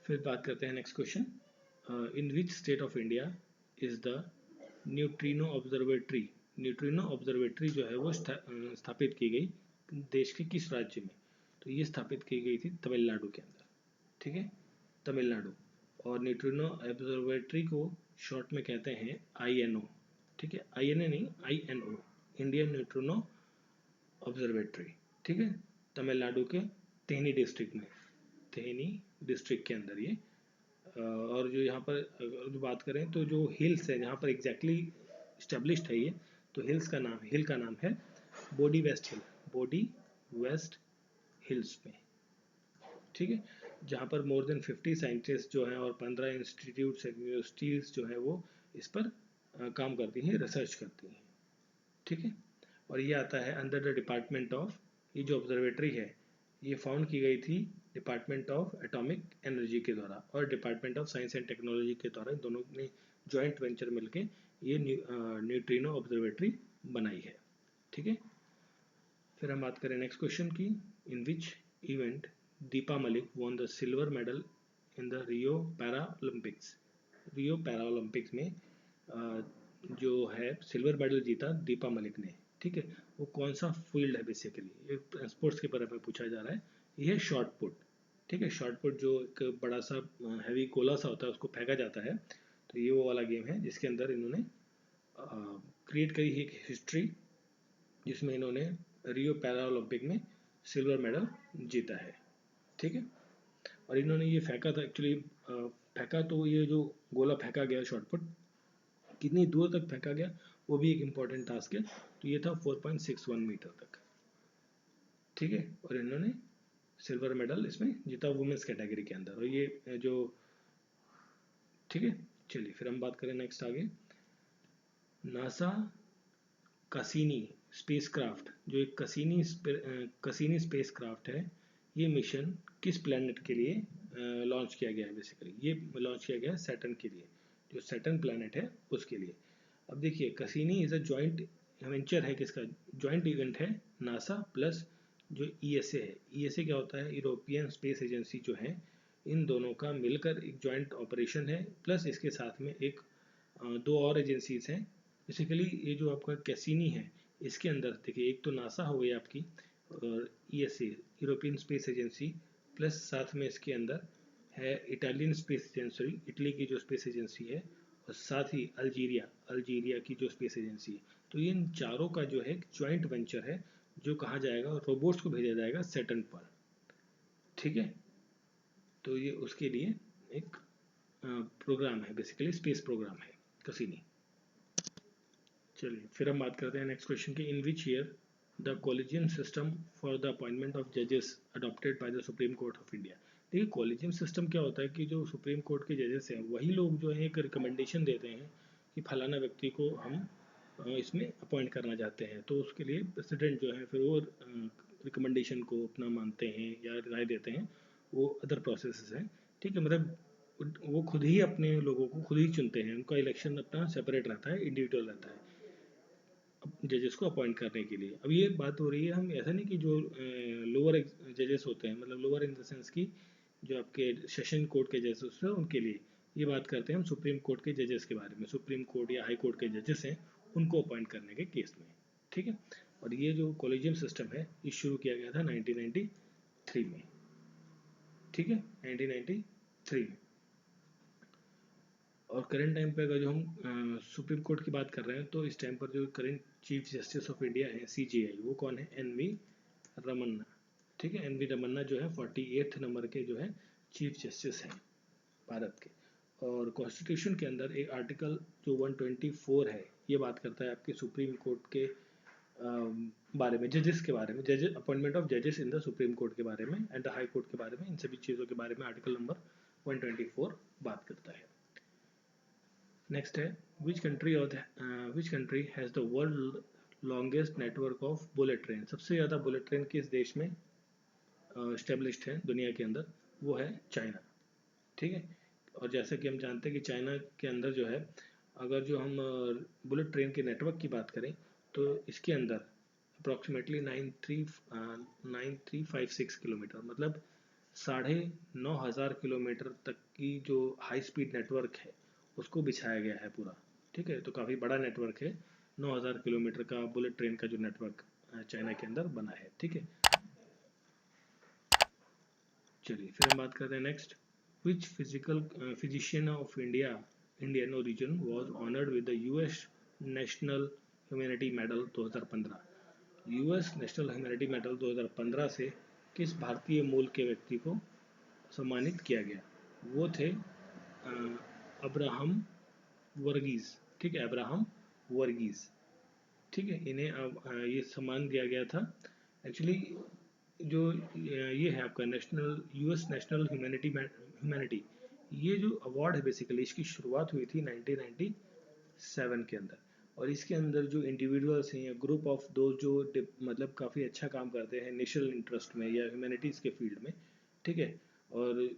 फिर बात करते हैं next question. In which state of India is the neutrino observatory? Neutrino observatory जो है वो स्थापित की गई देश के किस राज्य में? तो ये स्थापित की गई थी तमिलनाडु के अंदर। ठीक है। तमिलनाडु। और न्यूट्रिनो ऑब्जर्वेटरी को शॉर्ट में कहते हैं INO। ठीक है। INA नहीं, INO, इंडियन न्यूट्रिनो ऑब्जर्वेटरी। ठीक है। तमिलनाडु के तेहनी डिस्ट्रिक्ट में, तेहनी डिस्ट्रिक्ट के अंदर ये और जो यहाँ पर अगर जो बात करें तो जो हिल्स है जहाँ पर एग्जैक्टली इस्टेब्लिश्ड है ये, तो हिल का नाम है बोडी वेस्ट हिल। बोडी वेस्ट हिल्स में। ठीक है। जहाँ पर मोर देन 50 साइंटिस्ट जो हैं और 15 इंस्टीट्यूट्स यूनिवर्सिटीज़ जो है वो इस पर काम करती हैं, रिसर्च करती हैं। ठीक है। और ये आता है अंडर द डिपार्टमेंट ऑफ, ये जो ऑब्जर्वेटरी है ये फाउंड की गई थी डिपार्टमेंट ऑफ एटॉमिक एनर्जी के द्वारा और department of science and technology के द्वारा। इन दोनों ने जॉइंट वेंचर मिलके ये न्यूट्रिनो ऑब्जर्वेटरी बनाई है। ठीक है, फिर हम बात करें नेक्स्ट क्वेश्चन की, in which event Deepa Malik won the silver medal in the Rio Para Olympics. Rio Para Olympics में जो है सिल्वर मेडल जीता दीपा मलिक ने। ठीक है, वो कौन सा फील्ड है बेसिकली, ये स्पोर्ट्स के बारे में पूछा जा रहा है। ये है शॉर्ट पुट। ठीक है, शॉर्ट पुट जो एक बड़ा सा हैवी गोला सा होता है उसको फेंका जाता है, तो ये वो वाला गेम है जिसके अंदर इन्होंने क्रिएट करी है एक हिस्ट्री, जिसमें इन्होंने रियो पैरा ओलंपिक में सिल्वर मेडल जीता है। ठीक है, और इन्होंने ये फेंका था एक्चुअली, फेंका तो ये जो गोला फेंका गया शॉर्टपुट, कितनी दूर तक फेंका गया वो भी एक इम्पॉर्टेंट टास्क है। तो ये था 4.61 मीटर तक। ठीक है, और इन्होंने सिल्वर मेडल इसमें जीता वुमेन्स कैटेगरी के अंदर। और ये जो, ठीक है, चलिए फिर हम बात करें नेक्स्ट आगे। नासा कसीनी स्पेसक्राफ्ट, जो एक कसीनी स्पेसक्राफ्ट है, ये मिशन किस प्लैनेट के लिए लॉन्च किया गया है। बेसिकली ये लॉन्च किया गया है सैटर्न के लिए, जो सैटर्न प्लैनेट है उसके लिए। अब देखिए, कसीनी इज अ जॉइंट वेंचर है, किसका जॉइंट इवेंट है, नासा प्लस जो ईएसए है। ईएसए क्या होता है, यूरोपियन स्पेस एजेंसी जो है, इन दोनों का मिलकर एक जॉइंट ऑपरेशन है, प्लस इसके साथ में एक दो और एजेंसीज हैं। बेसिकली ये जो आपका कैसीनी है, इसके अंदर देखिए, एक तो नासा हो गई आपकी, और ESA European space agency, plus साथ में इसके अंदर है इटालियन स्पेस एजेंसी, इटली की जो स्पेस एजेंसी है, और साथ ही अल्जीरिया की जो स्पेस एजेंसी है। तो ये इन चारों का जो है ज्वाइंट वेंचर है, जो कहा जाएगा रोबोट्स को भेजा जाएगा सैटर्न पर। ठीक है, तो ये उसके लिए एक प्रोग्राम है, बेसिकली स्पेस प्रोग्राम है कसीनी। चलिए फिर हम बात करते हैं नेक्स्ट क्वेश्चन की, in which year the collegium system for the appointment of जजेस adopted by the Supreme Court of India. देखिए, कॉलेजियम सिस्टम क्या होता है कि जो सुप्रीम कोर्ट के जजेस हैं वही लोग जो है एक रिकमेंडेशन देते हैं कि फलाना व्यक्ति को हम इसमें अपॉइंट करना चाहते हैं, तो उसके लिए प्रेसिडेंट जो है फिर वो रिकमेंडेशन को अपना मानते हैं या राय देते हैं, वो अदर प्रोसेस हैं। ठीक है, मतलब वो खुद ही अपने लोगों को खुद ही चुनते हैं, उनका इलेक्शन अपना सेपरेट रहता है, इंडिविजुअल रहता है जजेस को अपॉइंट करने के लिए। अब ये बात हो रही है, हम ऐसा नहीं कि जो लोअर जजेस होते हैं, मतलब लोअर इन द सेंस की जो आपके सेशन कोर्ट के जजेस होते हैं उनके लिए ये बात करते हैं हम सुप्रीम कोर्ट के जजेस के बारे में। सुप्रीम कोर्ट या हाई कोर्ट के जजेस हैं, उनको अपॉइंट करने के केस में। ठीक है, और ये जो कॉलेजियम सिस्टम है ये शुरू किया गया था 1993 में। ठीक है, 1993 में। और करंट टाइम पे अगर जो हम सुप्रीम कोर्ट की बात कर रहे हैं, तो इस टाइम पर जो current chief justice of India है सीजेआई, वो कौन है, एनवी रमन्ना। ठीक है, एनवी रमन्ना जो है 48 नंबर के जो है चीफ जस्टिस हैं भारत के। और कॉन्स्टिट्यूशन के अंदर एक आर्टिकल जो 124 है, ये बात करता है आपके सुप्रीम कोर्ट के बारे में, जजेस के बारे में, जजेस अपॉइंटमेंट ऑफ जजेस इन द सुप्रीम कोर्ट के बारे में एंड द हाई कोर्ट के बारे में, इन सभी चीज़ों के बारे में आर्टिकल नंबर 124 बात करता है। नेक्स्ट है, which country has the world longest network of bullet train. सबसे ज़्यादा बुलेट ट्रेन किस देश में इस्टेब्लिश्ड है दुनिया के अंदर, वो है चाइना। ठीक है, और जैसा कि हम जानते हैं कि चाइना के अंदर जो है, अगर जो हम बुलेट ट्रेन के नेटवर्क की बात करें, तो इसके अंदर अप्रॉक्सीमेटली 9356 किलोमीटर, मतलब 9,500 किलोमीटर तक की जो हाई स्पीड नेटवर्क है उसको बिछाया गया है पूरा। ठीक है, तो काफ़ी बड़ा नेटवर्क है, 9,000 किलोमीटर का बुलेट ट्रेन का जो नेटवर्क चाइना के अंदर बना है। ठीक है, चलिए फिर हम बात करते हैं next, which physician of Indian origin was honoured with the US national humanity medal 2015। US national humanity medal 2015 से किस भारतीय मूल के व्यक्ति को सम्मानित किया गया, वो थे अब्राहम वर्गीज। ठीक है, अब्राहम वर्गीज। ठीक है, इन्हें अब ये सम्मान दिया गया था। एक्चुअली जो ये है आपका नेशनल यूएस नेशनल ह्यूमैनिटी, ये जो अवार्ड है बेसिकली इसकी शुरुआत हुई थी 1997 के अंदर। और इसके अंदर जो इंडिविजुअल्स हैं या ग्रुप ऑफ दो जो मतलब काफ़ी अच्छा काम करते हैं नेशनल इंटरेस्ट में या ह्यूमैनिटीज़ के फील्ड में। ठीक है, और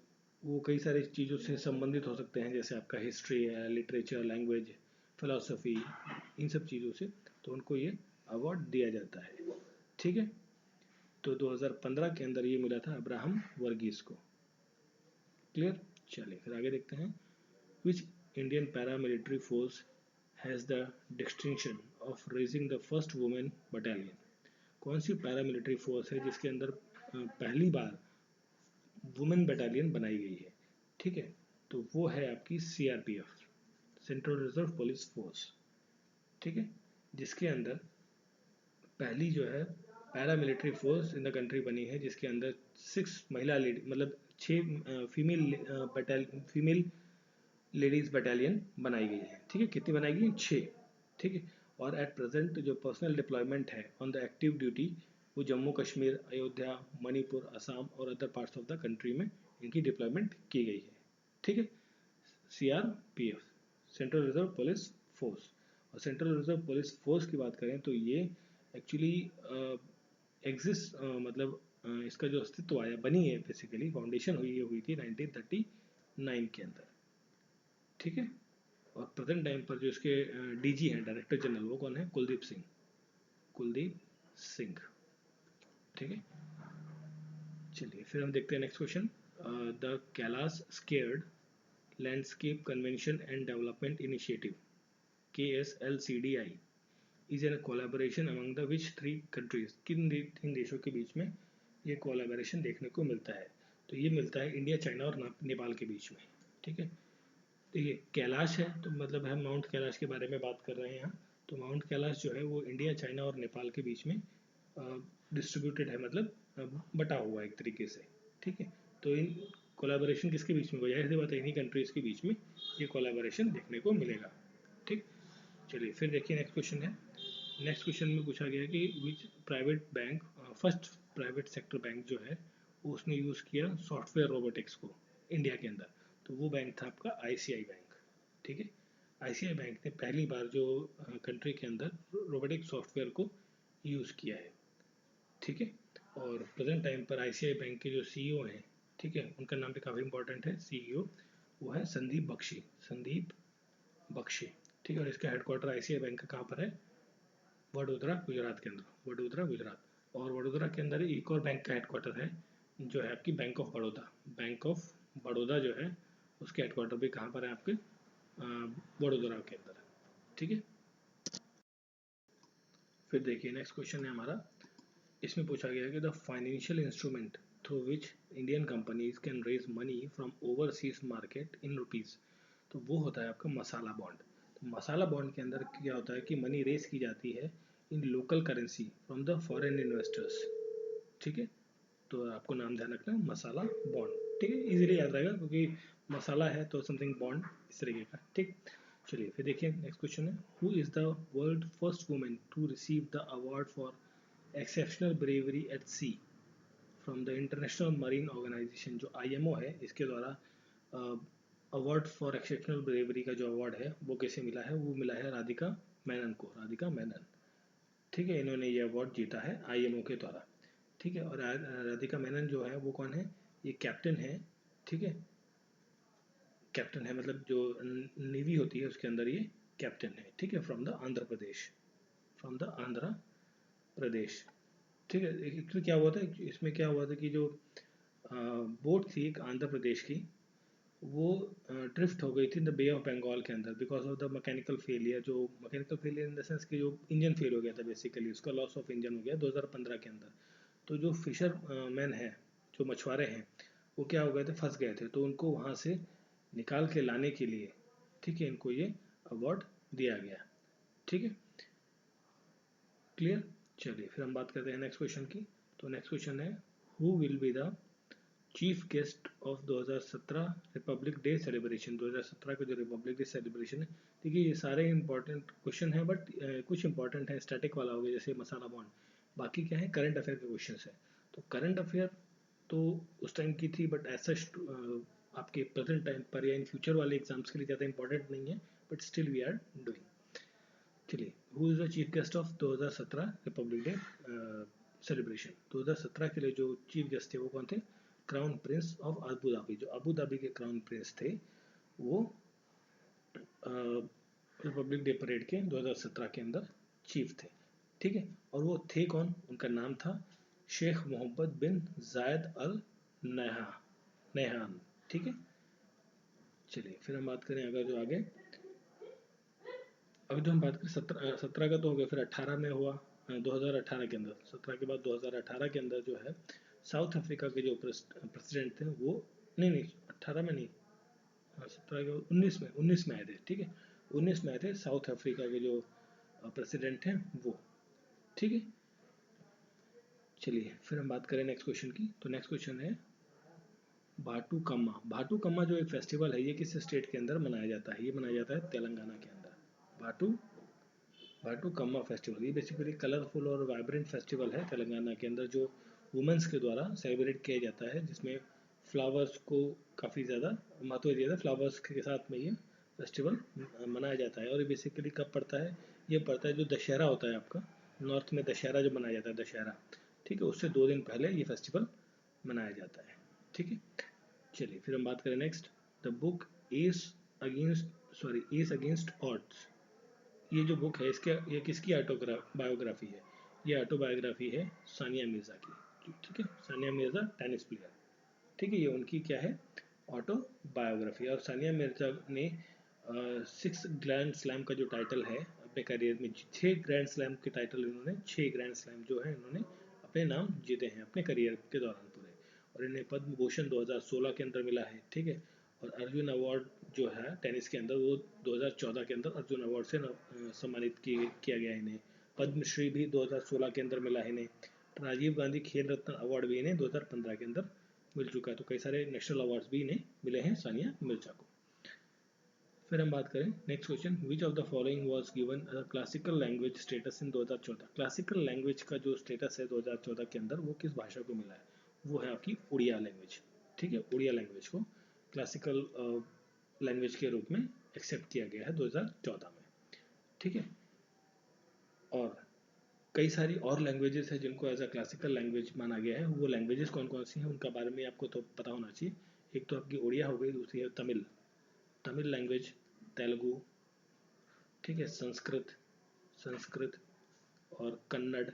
वो कई सारी चीज़ों से संबंधित हो सकते हैं, जैसे आपका हिस्ट्री है, लिटरेचर, लैंग्वेज, फिलोसफी, इन सब चीज़ों से, तो उनको ये अवार्ड दिया जाता है। ठीक है, तो 2015 के अंदर ये मिला था अब्राहम वर्गीस को। क्लियर। चलिए फिर आगे देखते हैं। Which Indian paramilitary force has the distinction of raising the first women battalion? कौन सी पैरामिलिट्री फोर्स है जिसके अंदर पहली बार वुमेन बटालियन बनाई गई है? ठीक है, तो वो है आपकी CRPF, central reserve police force. ठीक है, जिसके अंदर पहली जो है paramilitary force in the country बनी है, जिसके अंदर 6 महिला लेडी, मतलब 6 फीमेल लेडीज बटालियन बनाई गई है। ठीक है, कितनी बनाई गई? 6। ठीक है, और एट प्रेजेंट जो पर्सनल डिप्लॉयमेंट है ऑन द एक्टिव ड्यूटी, वो जम्मू कश्मीर, अयोध्या, मणिपुर, असम और other parts of the country में इनकी डिप्लॉयमेंट की गई है। ठीक है, CRPF, central reserve police force. और सेंट्रल रिजर्व पुलिस फोर्स की बात करें तो ये एक्चुअली एग्जिस्ट, मतलब इसका जो अस्तित्व आया, बनी है, बेसिकली फाउंडेशन हुई थी 1939 के अंदर। ठीक है, और प्रेजेंट टाइम पर जो इसके डीजी हैं, डायरेक्टर जनरल, वो कौन है? कुलदीप सिंह, कुलदीप सिंह। ठीक है, चलिए फिर हम देखते हैं next question. The Kailash scared landscape convention and development initiative, KSLCDI, is an collaboration among the which 3 countries? किन 3 देशों के बीच में ये कोलैबोरेशन देखने को मिलता है? तो ये मिलता है इंडिया, चाइना और नेपाल के बीच में। ठीक है, देखिए कैलाश है तो मतलब हम माउंट कैलाश के बारे में बात कर रहे हैं यहाँ। तो माउंट कैलाश जो है वो इंडिया, चाइना और नेपाल के बीच में डिस्ट्रीब्यूटेड है, मतलब बटा हुआ है एक तरीके से। ठीक है, तो इन कोलैबोरेशन किसके बीच में? जाहिर सी बात है इन्हीं कंट्रीज़ के बीच में ये कोलैबोरेशन देखने को मिलेगा। ठीक, चलिए फिर देखिए नेक्स्ट क्वेश्चन है। नेक्स्ट क्वेश्चन में पूछा गया कि which private bank, first private sector bank जो है उसने यूज़ किया सॉफ्टवेयर रोबोटिक्स को इंडिया के अंदर? तो वो बैंक था आपका आईसीआई बैंक। ठीक है, आईसीआई बैंक ने पहली बार जो कंट्री के अंदर रोबोटिक सॉफ्टवेयर को यूज़ किया है। ठीक है, और प्रेजेंट टाइम पर आईसीआई बैंक के जो सीईओ हैं, ठीक है, उनका नाम भी काफ़ी इंपॉर्टेंट है, सीईओ, वो है संदीप बख्शी, संदीप बख्शी। ठीक है, और इसका हेडक्वार्टर आईसीआई बैंक का कहाँ पर है? वडोदरा गुजरात के अंदर, वडोदरा गुजरात। और वडोदरा के अंदर एक और बैंक का हेडक्वार्टर है जो है आपकी bank of Baroda, bank of Baroda जो है उसके हेडक्वार्टर भी कहाँ पर है? आपके वडोदरा के अंदर। ठीक है, फिर देखिए नेक्स्ट क्वेश्चन है हमारा। इसमें पूछा गया है कि the financial instrument through which Indian companies can raise money from overseas market in rupees, तो वो होता है आपका मसाला बॉन्ड। तो मसाला बॉन्ड के अंदर क्या होता है कि मनी रेज की जाती है in local currency from the foreign investors. ठीक है, तो आपको नाम ध्यान रखना है, मसाला बॉन्ड। ठीक है, इजीली याद रहेगा क्योंकि मसाला है तो समथिंग बॉन्ड, इस तरीके का। ठीक, चलिए फिर देखिए नेक्स्ट क्वेश्चन है। Who is the world first women to receive the award for exceptional bravery at sea from the International Marine Organization? जो आईएमओ है, इसके द्वारा अवार्ड फॉर एक्सेप्शनल ब्रेवरी का जो अवार्ड है वो कैसे मिला है? वो मिला है राधिका मेनन को, राधिका मेनन। ठीक है, इन्होंने ये अवार्ड जीता है आईएमओ के द्वारा। ठीक है, और राधिका मेनन जो है वो कौन है? ये कैप्टन है। ठीक है, कैप्टन है, मतलब जो नेवी होती है उसके अंदर ये कैप्टन है। ठीक है, from the Andhra Pradesh, from the Andhra Pradesh. ठीक है, एक्चुअली क्या हुआ था, इसमें क्या हुआ था कि जो बोट थी एक आंध्र प्रदेश की, वो ड्रिफ्ट हो गई थी in the bay of Bengal के अंदर because of the mechanical failure. जो mechanical failure in the sense कि जो इंजन फेल हो गया था, बेसिकली उसका लॉस ऑफ इंजन हो गया 2015 के अंदर। तो जो फिशर मैन है, जो मछुआरे हैं, वो क्या हो गए थे? फंस गए थे, तो उनको वहाँ से निकाल के लाने के लिए, ठीक है, इनको ये अवार्ड दिया गया। ठीक है, क्लियर। चलिए फिर हम बात करते हैं नेक्स्ट क्वेश्चन की। तो नेक्स्ट क्वेश्चन है, who will be the chief guest of 2017 Republic Day celebration? 2017 का जो रिपब्लिक डे सेलिब्रेशन है, देखिए ये सारे इंपॉर्टेंट क्वेश्चन हैं, बट कुछ इंपॉर्टेंट है, स्टैटिक वाला हो गया जैसे मसाला बॉन्ड, बाकी क्या है? करंट अफेयर के क्वेश्चन है। तो करंट अफेयर तो उस टाइम की थी, बट ऐसा आपके प्रेजेंट टाइम पर या इन फ्यूचर वाले एग्जाम्स के लिए ज़्यादा इंपॉर्टेंट नहीं है, but still we are doing. चलिए, who is the chief guest of 2017 Republic Day celebration? 2017 के लिए जो चीफ गेस्ट थे वो कौन थे? Crown Prince of Abu Dhabi, जो अबू धाबी के क्राउन प्रिंस थे वो रिपब्लिक डे परेड के 2017 के अंदर चीफ थे, ठीक है। और वो थे कौन, उनका नाम था शेख मोहम्मद बिन जायद अल नहयान, ठीक है। चलिए फिर हम बात करें अगर जो आगे, अभी तो हम बात करें 17 का तो हो गया, फिर 18 में हुआ 2018 के अंदर, 17 के बाद 2018 के अंदर जो है साउथ अफ्रीका के जो प्रेसिडेंट थे वो, नहीं 18 में नहीं, 17 के बाद 19 में आए थे, ठीक है। 19 में आए थे साउथ अफ्रीका के जो प्रेसिडेंट हैं वो, ठीक है। चलिए फिर हम बात करें नेक्स्ट क्वेश्चन की, तो नेक्स्ट क्वेश्चन है भाटू कम्मा। भाटू कम्मा जो एक फेस्टिवल है ये किस स्टेट के अंदर मनाया जाता है, ये मनाया जाता है तेलंगाना के अंदर। भाटू कम्मा फेस्टिवल ये बेसिकली कलरफुल और वाइब्रेंट फेस्टिवल है तेलंगाना के अंदर, जो वुमेंस के द्वारा सेलिब्रेट किया जाता है, जिसमें फ्लावर्स को काफ़ी ज़्यादा महत्व दिया जाता है, फ्लावर्स के साथ में ये फेस्टिवल मनाया जाता है। और ये बेसिकली कब पड़ता है, ये पड़ता है जो दशहरा होता है आपका, नॉर्थ में दशहरा जो मनाया जाता है दशहरा, ठीक है, उससे 2 दिन पहले ये फेस्टिवल मनाया जाता है, ठीक है। चलिए फिर हम बात करें next, the book S against odds. ये जो बुक है इसके, ये किसकी बायोग्राफी है, ये ऑटोबायोग्राफी है सानिया मिर्ज़ा की, ठीक है। सानिया मिर्ज़ा टेनिस प्लेयर, ठीक है, ये उनकी क्या है ऑटोबायोग्राफी। और सानिया मिर्ज़ा ने 6 ग्रैंड स्लैम का जो टाइटल है अपने करियर में, 6 ग्रैंड स्लैम के टाइटल इन्होंने, 6 ग्रैंड स्लैम जो है इन्होंने अपने नाम जीते हैं अपने करियर के दौरान पूरे। और इन्हें पद्म भूषण 2016 के अंदर मिला है, ठीक है। और अर्जुन अवार्ड जो है टेनिस के अंदर वो 2014 के अंदर अर्जुन अवार्ड से सम्मानित किया गया इन्हें। पद्मश्री भी 2016 के अंदर मिला है इन्हें। राजीव गांधी खेल रत्न अवार्ड भी इन्हें 2015 के अंदर मिल चुका है। तो कई सारे नेशनल अवार्ड्स भी इन्हें मिले हैं सानिया मिर्जा को। फिर हम बात करें next question, which of the following was given a classical language status in 2014। Classical language का जो स्टेटस है 2014 के अंदर वो किस भाषा को मिला है, वो है आपकी उड़िया लैंग्वेज, ठीक है। उड़िया लैंग्वेज को क्लासिकल लैंग्वेज के रूप में एक्सेप्ट किया गया है 2014 में, ठीक है। और कई सारी और लैंग्वेजेस हैं जिनको एज अ क्लासिकल लैंग्वेज माना गया है। वो लैंग्वेजेस कौन कौन सी हैं उनका बारे में आपको तो पता होना चाहिए। एक तो आपकी उड़िया हो गई, दूसरी है तमिल लैंग्वेज, तेलुगु, ठीक है, संस्कृत और कन्नड़,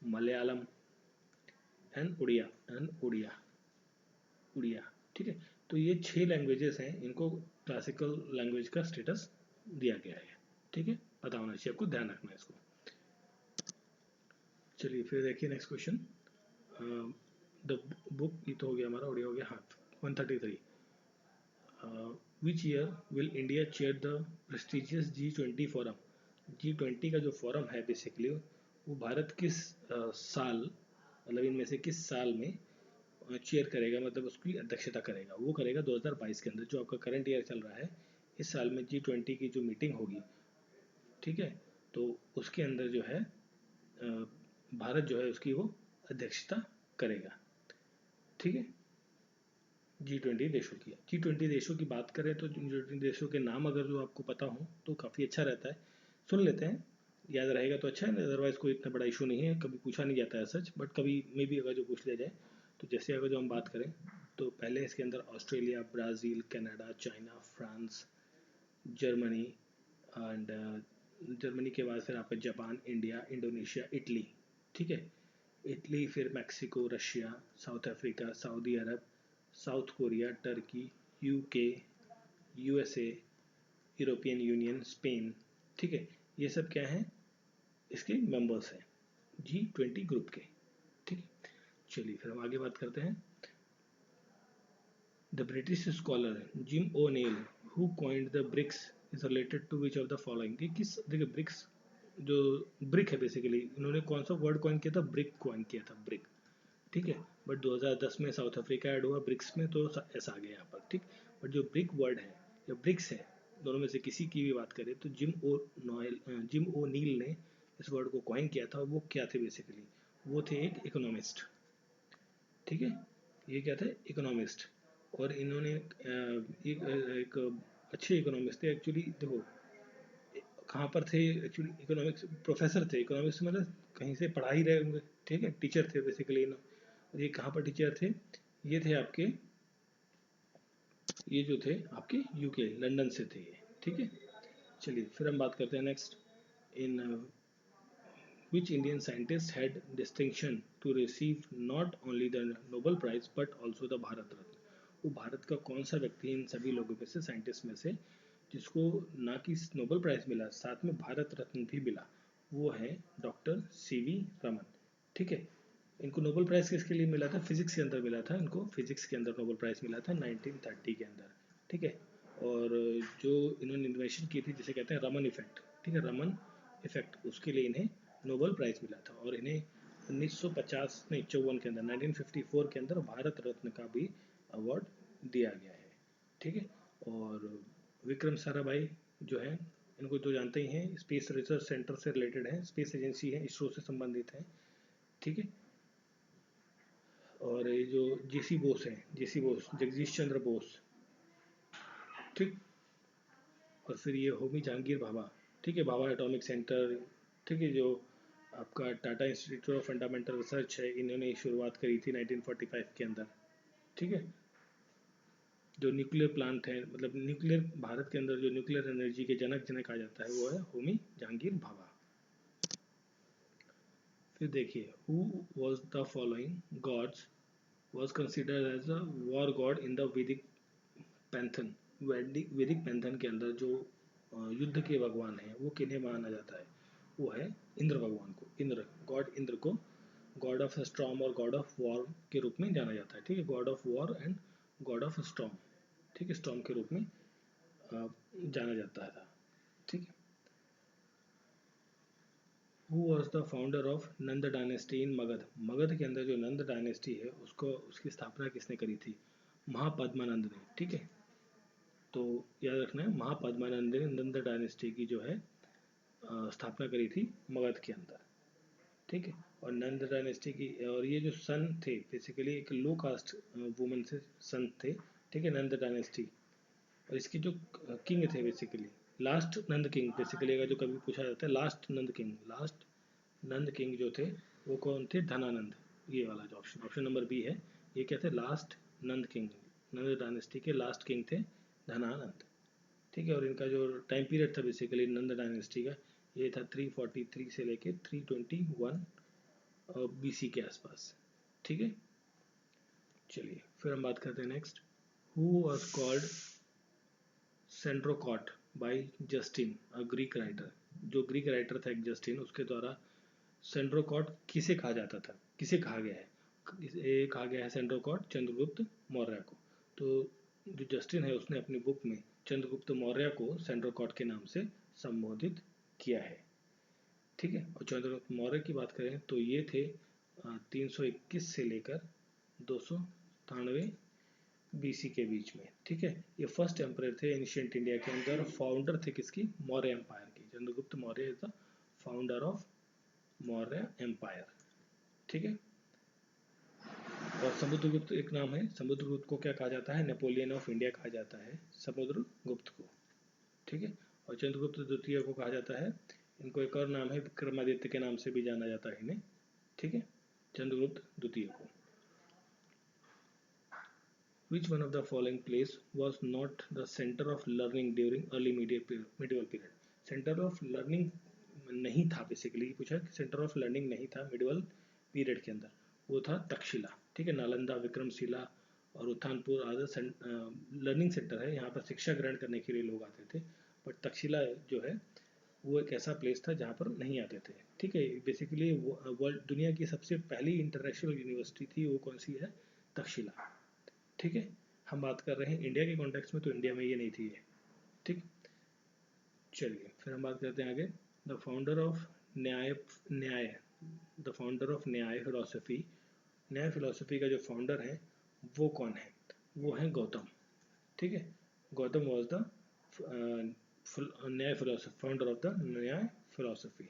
मलयालम एंड उड़िया, ठीक है। तो ये 6 लैंग्वेजेस हैं, इनको क्लासिकल लैंग्वेज का स्टेटस दिया गया है, ठीक है। पता होना चाहिए आपको, ध्यान रखना है इसको। चलिए फिर देखिए नेक्स्ट क्वेश्चन, द बुक, ये तो हो गया हमारा उड़िया हो गया, हाँ 133। Which year will India chair the prestigious G20 forum. G20 का जो फोरम है बेसिकली वो भारत किस साल, मतलब इनमें से किस साल में चेयर करेगा, मतलब उसकी अध्यक्षता करेगा, वो करेगा 2022 के अंदर, जो आपका करंट ईयर चल रहा है। इस साल में G20 की जो मीटिंग होगी, ठीक है, तो उसके अंदर जो है भारत जो है उसकी वो अध्यक्षता करेगा, ठीक है। G20 देशों की, G20 देशों की बात करें तो G20 देशों के नाम अगर जो आपको पता हो तो काफ़ी अच्छा रहता है, सुन लेते हैं, याद रहेगा तो अच्छा है, अदरवाइज कोई इतना बड़ा इशू नहीं है, कभी पूछा नहीं जाता है सच, बट कभी मे भी अगर जो पूछ लिया जाए तो जैसे अगर जो हम बात करें तो पहले इसके अंदर Australia, Brazil, Canada, China, France, Germany and Germany के बाद फिर आपका जापान, इंडिया, इंडोनेशिया, इटली, ठीक है। इटली, फिर Mexico, Russia, South Africa, Saudi Arabia, South Korea, Turkey, UK, USA, European Union, Spain, ठीक है। ये सब क्या हैं, इसके मेंबर्स हैं G20 ग्रुप के, ठीक है। चलिए फिर हम आगे बात करते हैं, the British scholar Jim O'Neill who coined the BRICS is related to which of the following. किस, देखिए ब्रिक्स जो ब्रिक है बेसिकली, इन्होंने कौन सा वर्ड कॉइन किया था, ब्रिक कॉइन किया था, ब्रिक, ठीक है। बट 2010 में साउथ अफ्रीका ऐड हुआ ब्रिक्स में, तो ऐसा आ गया यहाँ पर, ठीक। बट जो ब्रिक वर्ड है या ब्रिक्स है, दोनों में से किसी की भी बात करें तो जिम ओ नील ने इस वर्ड को कॉइन किया था। वो क्या थे बेसिकली, वो थे एक इकोनॉमिस्ट, ठीक है। ये क्या थे, इकोनॉमिस्ट। और इन्होंने एक अच्छे इकोनॉमिस्ट थे एक्चुअली। देखो कहाँ पर थे एक्चुअली, इकोनॉमिक्स प्रोफेसर थे, इकोनॉमिक्स मतलब कहीं से पढ़ा ही रहे होंगे, ठीक है, टीचर थे बेसिकली। ये कहाँ पर टीचर थे, ये थे आपके, ये जो थे आपके यूके लंदन से थे ये, ठीक है। चलिए फिर हम बात करते हैं next. In which Indian scientist had distinction to receive not only the Nobel Prize but also the Bharat Ratna. वो भारत का कौन सा व्यक्ति इन सभी लोगों में से, साइंटिस्ट में से, जिसको ना कि नोबेल प्राइज मिला, साथ में भारत रत्न भी मिला, वो है डॉक्टर सीवी रमन, ठीक है। इनको नोबेल प्राइज किसके लिए मिला था? फिजिक्स के अंदर मिला था इनको, फिजिक्स के अंदर नोबेल प्राइज मिला था 1930 के अंदर, ठीक है। और जो इन्होंने इन्वेंशन की थी जिसे कहते हैं रमन इफेक्ट, ठीक है, रमन इफेक्ट, उसके लिए इन्हें नोबेल प्राइज मिला था। और इन्हें 1950 नहीं 54 के अंदर 1954 के अंदर भारत रत्न का भी अवार्ड दिया गया है, ठीक है। और विक्रम साराभाई जो है, इनको तो जानते ही हैं, स्पेस रिसर्च सेंटर से रिलेटेड है, स्पेस एजेंसी है, इसरो से संबंधित है, ठीक है। और ये जो जेसी बोस है, जेसी बोस, जगदीश चंद्र बोस, ठीक। और फिर ये होमी जहांगीर भाभा, ठीक है, भाभा एटॉमिक सेंटर, ठीक है, जो आपका Tata institute of fundamental research है, इन्होंने शुरुआत करी थी 1945 के अंदर, ठीक है। जो न्यूक्लियर प्लांट है, मतलब न्यूक्लियर, भारत के अंदर जो न्यूक्लियर एनर्जी के जनक जिन्हें कहा जाता है वो है होमी जहांगीर भाभा। फिर देखिए, who was the following gods was considered as a war god in the Vedic pantheon. वैदिक पैंथन के अंदर जो युद्ध के भगवान हैं वो किन्हें माना जाता है? वो है इंद्र भगवान को, इंद्र, गॉड इंद्र को गॉड ऑफ स्टॉर्म और गॉड ऑफ वॉर के रूप में जाना जाता है, ठीक है, God of war and God of storm, ठीक है, स्टॉर्म के रूप में जाना जाता था, ठीक है। Who was the founder of Nand dynasty in Magadh? Magadh के अंदर जो नंद डायनेस्टी है उसको, उसकी स्थापना किसने करी थी? महापद्मानंद ने, ठीक है। तो याद रखना है, महापद्मानंद ने नंद डायनेस्टी की जो है स्थापना करी थी मगध के अंदर, ठीक है। और नंद डायनेस्टी की, और ये जो सन थे बेसिकली एक लो कास्ट वुमन से सन थे, ठीक है, नंद डायनेस्टी। और इसके जो किंग थे बेसिकली, लास्ट नंद किंग, बेसिकली अगर जो कभी पूछा जाता है लास्ट नंद किंग, लास्ट नंद किंग जो थे वो कौन थे? धनानंद। ये वाला जो ऑप्शन, ऑप्शन नंबर बी है, ये क्या थे? लास्ट नंद किंग, नंद डायनेस्टी के लास्ट किंग थे धनानंद, ठीक है। और इनका जो टाइम पीरियड था बेसिकली नंद डायनेस्टी का, ये था 343 से लेके 321 बीसी के आसपास, ठीक है। चलिए फिर हम बात करते हैं next. Who was called Sandrocottus by Justin, a Greek writer. जो ग्रीक राइटर था एक जस्टिन, उसके द्वारा सेंड्रोकॉट किसे कहा जाता था, किसे कहा गया है? ये कहा गया है सेंड्रोकॉट चंद्रगुप्त मौर्य को। तो जो जस्टिन है उसने अपनी बुक में चंद्रगुप्त मौर्य को सेंड्रोकॉट के नाम से संबोधित किया है, ठीक है। और चंद्रगुप्त मौर्य की बात करें तो ये थे 321 से लेकर 293 बीसी के बीच में, ठीक है। ये फर्स्ट एम्परर थे एंशिएंट इंडिया के अंदर, फाउंडर थे किसकी? मौर्य एम्पायर की। Chandragupta Maurya is the founder of Maurya empire, ठीक है। और समुद्रगुप्त एक नाम है, समुद्रगुप्त को क्या कहा जाता है? नेपोलियन ऑफ इंडिया कहा जाता है समुद्रगुप्त को, ठीक है। और चंद्रगुप्त द्वितीय को कहा जाता है, इनको एक और नाम है विक्रमादित्य के नाम से भी जाना जाता है इन्हें, ठीक है, चंद्रगुप्त द्वितीय को। Which one of the following place was not the center of learning during early medieval period? Center of learning नहीं था, बेसिकली पूछा कि सेंटर ऑफ लर्निंग नहीं था मिडिवल पीरियड के अंदर, वो था तक्षशिला, ठीक है। नालंदा, विक्रमशिला और उत्थानपुर आदि लर्निंग सेंटर है, यहाँ पर शिक्षा ग्रहण करने के लिए लोग आते थे। बट तक्षशिला जो है वो एक ऐसा प्लेस था जहाँ पर नहीं आते थे, ठीक है। बेसिकली वर्ल्ड, दुनिया की सबसे पहली इंटरनेशनल यूनिवर्सिटी थी, वो कौन सी है? तक्षशिला, ठीक है। हम बात कर रहे हैं इंडिया के कॉन्टेक्स्ट में, तो इंडिया में ये नहीं थी, ठीक। चलिए फिर हम बात करते हैं आगे। द फाउंडर ऑफ न्याय, न्याय, द फाउंडर ऑफ न्याय फिलोसफी, न्याय फिलोसफी का जो फाउंडर है वो कौन है? वो है गौतम, ठीक है। गौतम वॉज द न्याय फिलोसफी, फाउंडर ऑफ द न्याय फिलोसफी,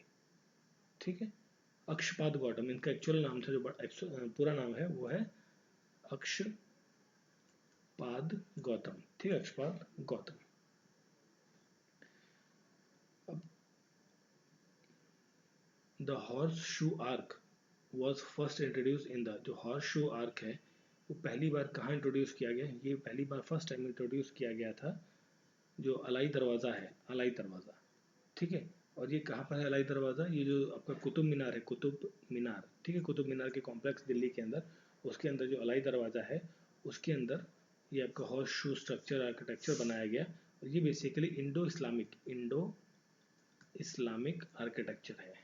ठीक है। अक्षपाद गौतम इनका एक्चुअल नाम था, जो पूरा नाम है वो है अक्षपाद गौतम, ठीक है, Akshapada Gautam. The horse shoe arc was first introduce in the, जो हॉर्स शू आर्क है वो पहली बार कहाँ इंट्रोड्यूस किया गया? ये पहली बार फर्स्ट टाइम इंट्रोड्यूस किया गया था जो अलाई दरवाज़ा है, अलाई दरवाज़ा, ठीक है। और ये कहाँ पर है अलाई दरवाज़ा? ये जो आपका कुतुब मीनार है, कुतुब मीनार, ठीक है, कुतुब मीनार के कॉम्प्लेक्स दिल्ली के अंदर, उसके अंदर जो अलाई दरवाज़ा है उसके अंदर ये आपका हॉर्स शू स्ट्रक्चर आर्किटेक्चर बनाया गया। और ये बेसिकली इंडो इस्लामिक आर्किटेक्चर है,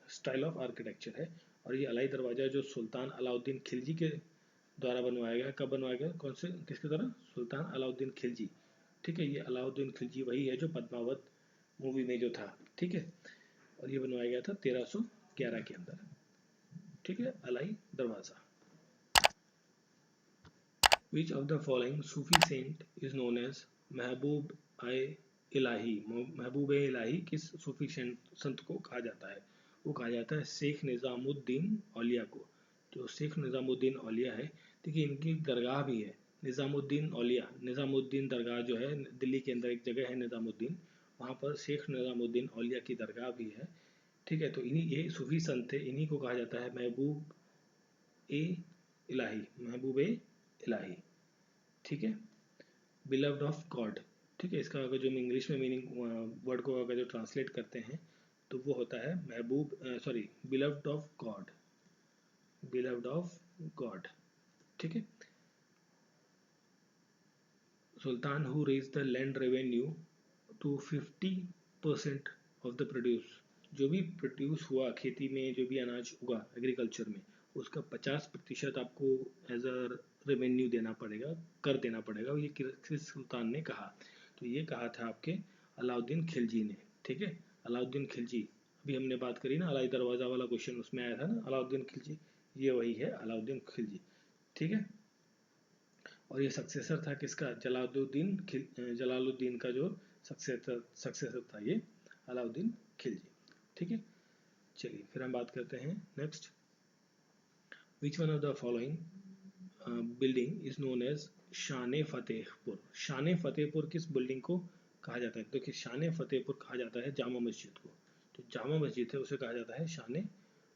स्टाइल ऑफ आर्किटेक्चर है। और ये अलाई दरवाज़ा जो सुल्तान अलाउद्दीन खिलजी के द्वारा बनवाया गया, कब बनवाया गया, कौन से, किसके द्वारा? सुल्तान अलाउद्दीन खिलजी, ठीक है। ये अलाउद्दीन खिलजी वही है जो पद्मावत मूवी में जो था, ठीक है। और ये बनवाया गया था 1311 के अंदर, ठीक है, Alai Darwaza. Which of the following Sufi saint is known as Mehboob e इलाही? महबूब ए इलाही किस सूफी संत को कहा जाता है? वो कहा जाता है शेख निज़ामुद्दीन औलिया को। जो शेख निज़ामुद्दीन औलिया है, देखिए इनकी दरगाह भी है निज़ामुद्दीन औलिया, निज़ामुद्दीन दरगाह जो है दिल्ली के अंदर एक जगह है निज़ामुद्दीन, वहाँ पर शेख निज़ामुद्दीन औलिया की दरगाह भी है, ठीक है। तो इन्हीं ये सूफी संत थे, इन्हीं को कहा जाता है महबूब ए इलाही, महबूब ए इलाही, ठीक है। बिलव्ड ऑफ गॉड, ठीक है। इसका अगर जो हम इंग्लिश में मीनिंग वर्ड को अगर जो ट्रांसलेट करते हैं तो वो होता है महबूब, sorry, beloved of God, beloved of God, ठीक है। Sultan who raise the land revenue to 50% of the produce, जो भी प्रोड्यूस हुआ खेती में, जो भी अनाज उगा एग्रीकल्चर में, उसका 50% आपको एज अ रेवेन्यू देना पड़ेगा, कर देना पड़ेगा। ये किस सुल्तान ने कहा? तो ये कहा था आपके अलाउद्दीन खिलजी ने, ठीक है। अलाउद्दीन खिलजी, अभी हमने बात करी ना अलाई दरवाज़ा वाला क्वेश्चन, उसमें आया था ना अलाउद्दीन खिलजी, ये वही है अलाउद्दीन खिलजी, ठीक है। और ये सक्सेसर था किसका? जलालुद्दीन का जो सक्सेसर था ये अलाउद्दीन खिलजी, ठीक है। चलिए फिर हम बात करते हैं next. Which one of the following building is known as Shan Fatehpur? शान फतेहपुर किस बिल्डिंग को कहा जाता है? देखिए शान फतेहपुर कहा जाता है जामा मस्जिद को, तो जामा मस्जिद है उसे कहा जाता है शान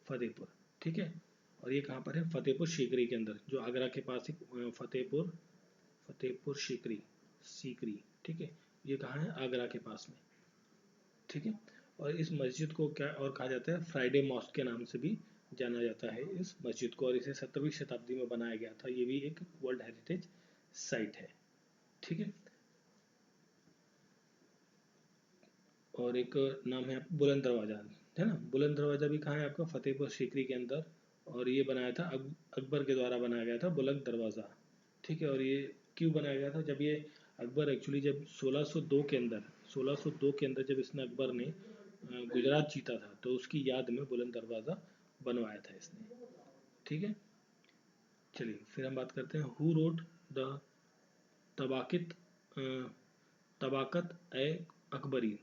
फतेहपुर, ठीक है। और ये कहाँ पर है? फतेहपुर सीकरी के अंदर, जो आगरा के पास एक फतेहपुर सीकरी, ठीक है। ये कहाँ है? आगरा के पास में, ठीक है। और इस मस्जिद को क्या और कहा जाता है? फ्राइडे मॉस्क के नाम से भी जाना जाता है इस मस्जिद को, और इसे 17वीं शताब्दी में बनाया गया था। ये भी एक वर्ल्ड हेरिटेज साइट है, ठीक है। और एक नाम है बुलंद दरवाज़ा, है ना। बुलंद दरवाज़ा भी कहाँ है आपका? फतेहपुर सीकरी के अंदर, और ये बनाया था अकबर के द्वारा बनाया गया था बुलंद दरवाज़ा, ठीक है। और ये क्यों बनाया गया था? जब ये अकबर एक्चुअली जब 1602 के अंदर जब इसने अकबर ने गुजरात जीता था, तो उसकी याद में बुलंद दरवाज़ा बनवाया था इसने, ठीक है। चलिए फिर हम बात करते हैं हु रोट द तबाकित तबाकत ए अकबरी?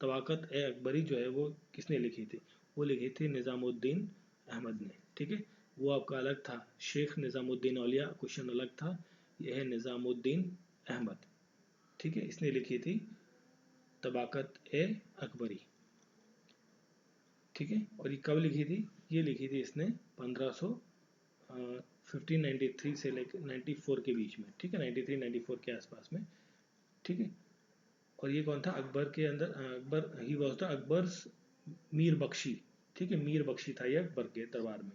तबाकत ए अकबरी जो है वो किसने लिखी थी? वो लिखी थी निज़ामुद्दीन अहमद ने, ठीक है। वो आपका अलग था, शेख निज़ामुद्दीन औलिया क्वेश्चन अलग था, यह है निज़ामुद्दीन अहमद, ठीक है। इसने लिखी थी तबाकत ए अकबरी, ठीक है। और ये कब लिखी थी? ये लिखी थी इसने 1593 से लेकर 94 के बीच में, ठीक है, 93-94 के आसपास में, ठीक है। और ये कौन था? अकबर के अंदर Akbar, he was the Akbar's Mir Bakhshi, ठीक है, मीर बख्शी था ये अकबर के दरबार में।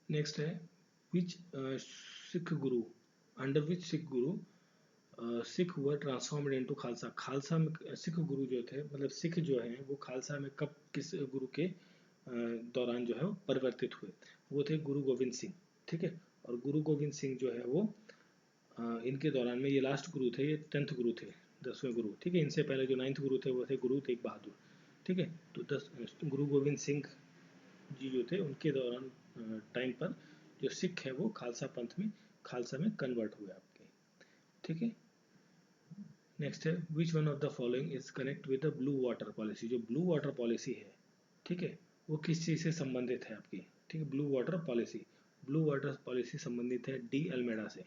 नेक्स्ट है विच सिख गुरु, अंडर विच सिख गुरु सिख हुआ ट्रांसफॉर्म्ड इनटू खालसा? खालसा में सिख गुरु जो थे, मतलब सिख जो हैं वो खालसा में कब, किस गुरु के दौरान जो है वो परिवर्तित हुए? वो थे गुरु गोविंद सिंह, ठीक है। और गुरु गोविंद सिंह जो है वो इनके दौरान में, ये लास्ट गुरु थे, ये 10th गुरु थे, 10वें गुरु, ठीक है। इनसे पहले जो 9th गुरु थे वो थे गुरु तेग बहादुर, ठीक है। तो गुरु गोविंद सिंह जी जो थे उनके दौरान टाइम पर जो सिख है वो खालसा पंथ में, खालसा में कन्वर्ट हुए आपके, ठीक है। नेक्स्ट है विच one of the following is connect with the blue water policy? जो ब्लू वाटर पॉलिसी है, ठीक है, वो किस चीज़ से संबंधित है आपकी? ठीक है, ब्लू वाटर पॉलिसी संबंधित है डी अल्मेडा से,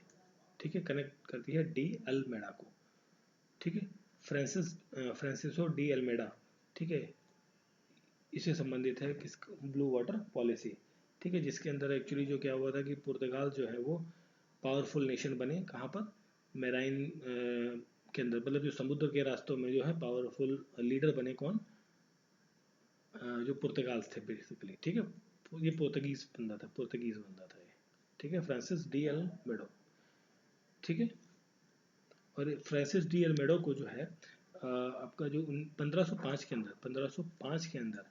ठीक है, कनेक्ट करती है डी अल्मेडा को, ठीक है। फ्रांसिसो डी अल्मेडा, ठीक है, इससे संबंधित है किस? ब्लू वाटर पॉलिसी, ठीक है, जिसके अंदर एक्चुअली जो क्या हुआ था कि पुर्तगाल जो है वो पावरफुल नेशन बने, कहाँ पर, मेराइन के अंदर, मतलब जो समुद्र के रास्तों में जो है पावरफुल लीडर बने, कौन, जो पुर्तगाल थे बेसिकली। ठीक है, ये पोर्तुगीज बंदा था, पुर्तगीज बंदा था ये। ठीक है, फ्रांसिस डी एल्मेडो। ठीक है, और फ्रांसिस डी एल्मेडो को जो है आपका जो 1505 के अंदर, 1505 के अंदर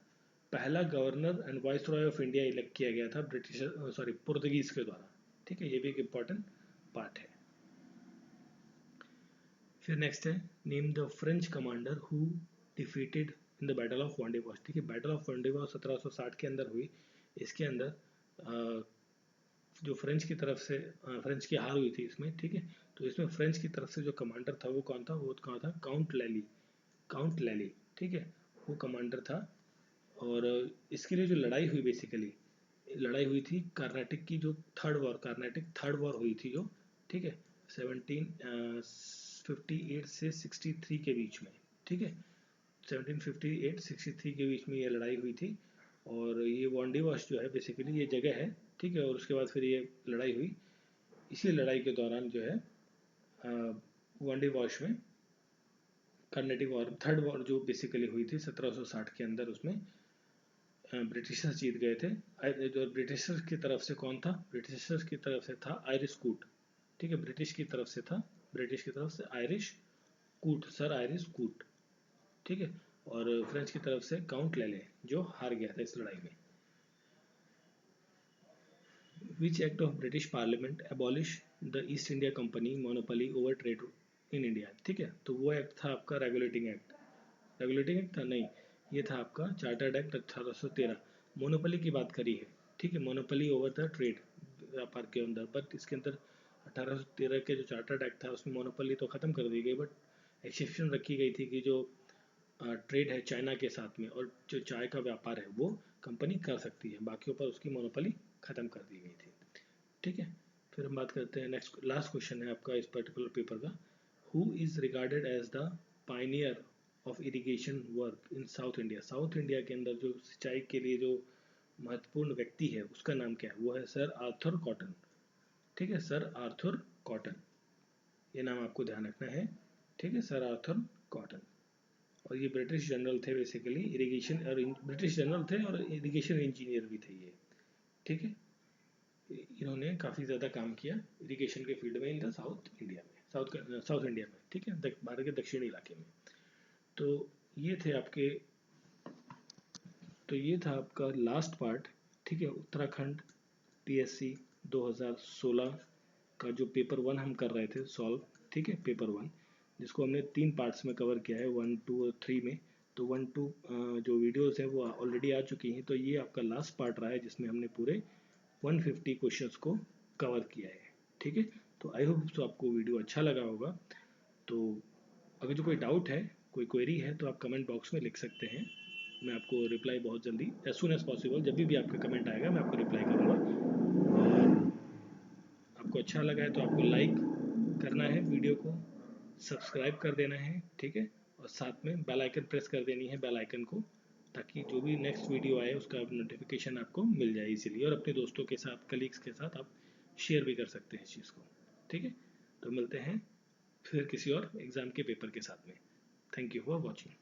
पहला governor and vice Roy of India elect किया गया था ब्रिटिश, सॉरी, पुर्तगीज के द्वारा। ठीक है, ये भी एक इंपॉर्टेंट पार्ट है। फिर नेक्स्ट है, name the French commander who defeated in the battle of Wandiwash. ठीक है, बैटल ऑफ वांडीवॉश 1760 के अंदर हुई। इसके अंदर जो फ्रेंच की तरफ से फ्रेंच की हार हुई थी इसमें। ठीक है, तो इसमें फ्रेंच की तरफ से जो कमांडर था वो कौन था, वो कौन था, काउंट लैली, काउंट लैली। ठीक है, वो कमांडर था। और इसके लिए जो लड़ाई हुई, बेसिकली लड़ाई हुई थी कार्नाटिक की, जो third war, Carnatic third war हुई थी जो। ठीक है, 1758 से 63 के बीच में। ठीक है, 1758-63 के बीच में ये लड़ाई हुई थी। और ये वांडीवॉश जो है बेसिकली ये जगह है। ठीक है, और उसके बाद फिर ये लड़ाई हुई। इसी लड़ाई के दौरान जो है वांडीवॉश में कर्नेटिक वॉर, थर्ड वॉर जो बेसिकली हुई थी 1760 के अंदर, उसमें ब्रिटिशर्स जीत गए थे। जो ब्रिटिशर्स की तरफ से कौन था, ब्रिटिशर्स की तरफ से था आयरिश कूट। ठीक है, ब्रिटिश की तरफ से था, ब्रिटिश की तरफ से आयरिश कूट, सर आयरिश कूट। ठीक है, और फ्रेंच की तरफ से काउंट लेले, जो हार गया था इस लड़ाई में। Which act of British parliament abolish the east India company monopoly over trade in India. ठीक है, तो वो एक्ट था आपका रेगुलेटिंग एक्ट। रेगुलेटिंग एक्ट था नहीं, ये था आपका चार्टर्ड एक्ट 1813। मोनोपोली की बात करी है। ठीक है, मोनोपोली ओवर द ट्रेड, व्यापार के अंदर। बट इसके अंदर 1813 के जो चार्टर्ड एक्ट था उसमें मोनोपोली तो ख़त्म कर दी गई, बट एक्सेप्शन रखी गई थी कि जो ट्रेड है चाइना के साथ में और जो चाय का व्यापार है वो कंपनी कर सकती है, बाकियों पर उसकी मोनोपोली ख़त्म कर दी गई थी। ठीक है, फिर हम बात करते हैं नेक्स्ट, लास्ट क्वेश्चन है आपका इस पर्टिकुलर पेपर का। Who is regarded as the pioneer of irrigation work in South India. South India के अंदर जो सिंचाई के लिए जो महत्वपूर्ण व्यक्ति है उसका नाम क्या है, वो है सर आर्थर कॉटन। ठीक है, सर आर्थर कॉटन, ये नाम आपको ध्यान रखना है। ठीक है, सर आर्थर कॉटन। और ये ब्रिटिश जनरल थे बेसिकली, इरिगेशन, और ब्रिटिश जनरल थे और इरिगेशन इंजीनियर भी थे ये। ठीक है, इन्होंने काफ़ी ज़्यादा काम किया इरिगेशन के फील्ड में इन द साउथ इंडिया में, साउथ इंडिया में। ठीक है, भारत के दक्षिणी इलाके में। तो ये थे आपके, तो ये था आपका लास्ट पार्ट। ठीक है, उत्तराखंड पीएससी 2016 का जो पेपर 1 हम कर रहे थे सॉल्व। ठीक है, पेपर 1 जिसको हमने 3 पार्ट्स में कवर किया है, 1, 2 और 3 में। तो 1, 2 जो वीडियोस हैं वो ऑलरेडी आ चुकी हैं। तो ये आपका लास्ट पार्ट रहा है जिसमें हमने पूरे 150 क्वेश्चंस को कवर किया है। ठीक है, तो आई होप तो आपको वीडियो अच्छा लगा होगा। तो अगर जो कोई डाउट है, कोई क्वेरी है, तो आप कमेंट बॉक्स में लिख सकते हैं। मैं आपको रिप्लाई बहुत जल्दी, एज सुन एज पॉसिबल, जब भी आपका कमेंट आएगा मैं आपको रिप्लाई करूँगा। और आपको अच्छा लगा है तो आपको लाइक करना है वीडियो को, सब्सक्राइब कर देना है। ठीक है, और साथ में बेल आइकन प्रेस कर देनी है, बेल आइकन को, ताकि जो भी नेक्स्ट वीडियो आए उसका नोटिफिकेशन आपको मिल जाए इसीलिए। और अपने दोस्तों के साथ, कलीग्स के साथ आप शेयर भी कर सकते हैं इस चीज़ को। ठीक है, तो मिलते हैं फिर किसी और एग्ज़ाम के पेपर के साथ में। Thank you for watching.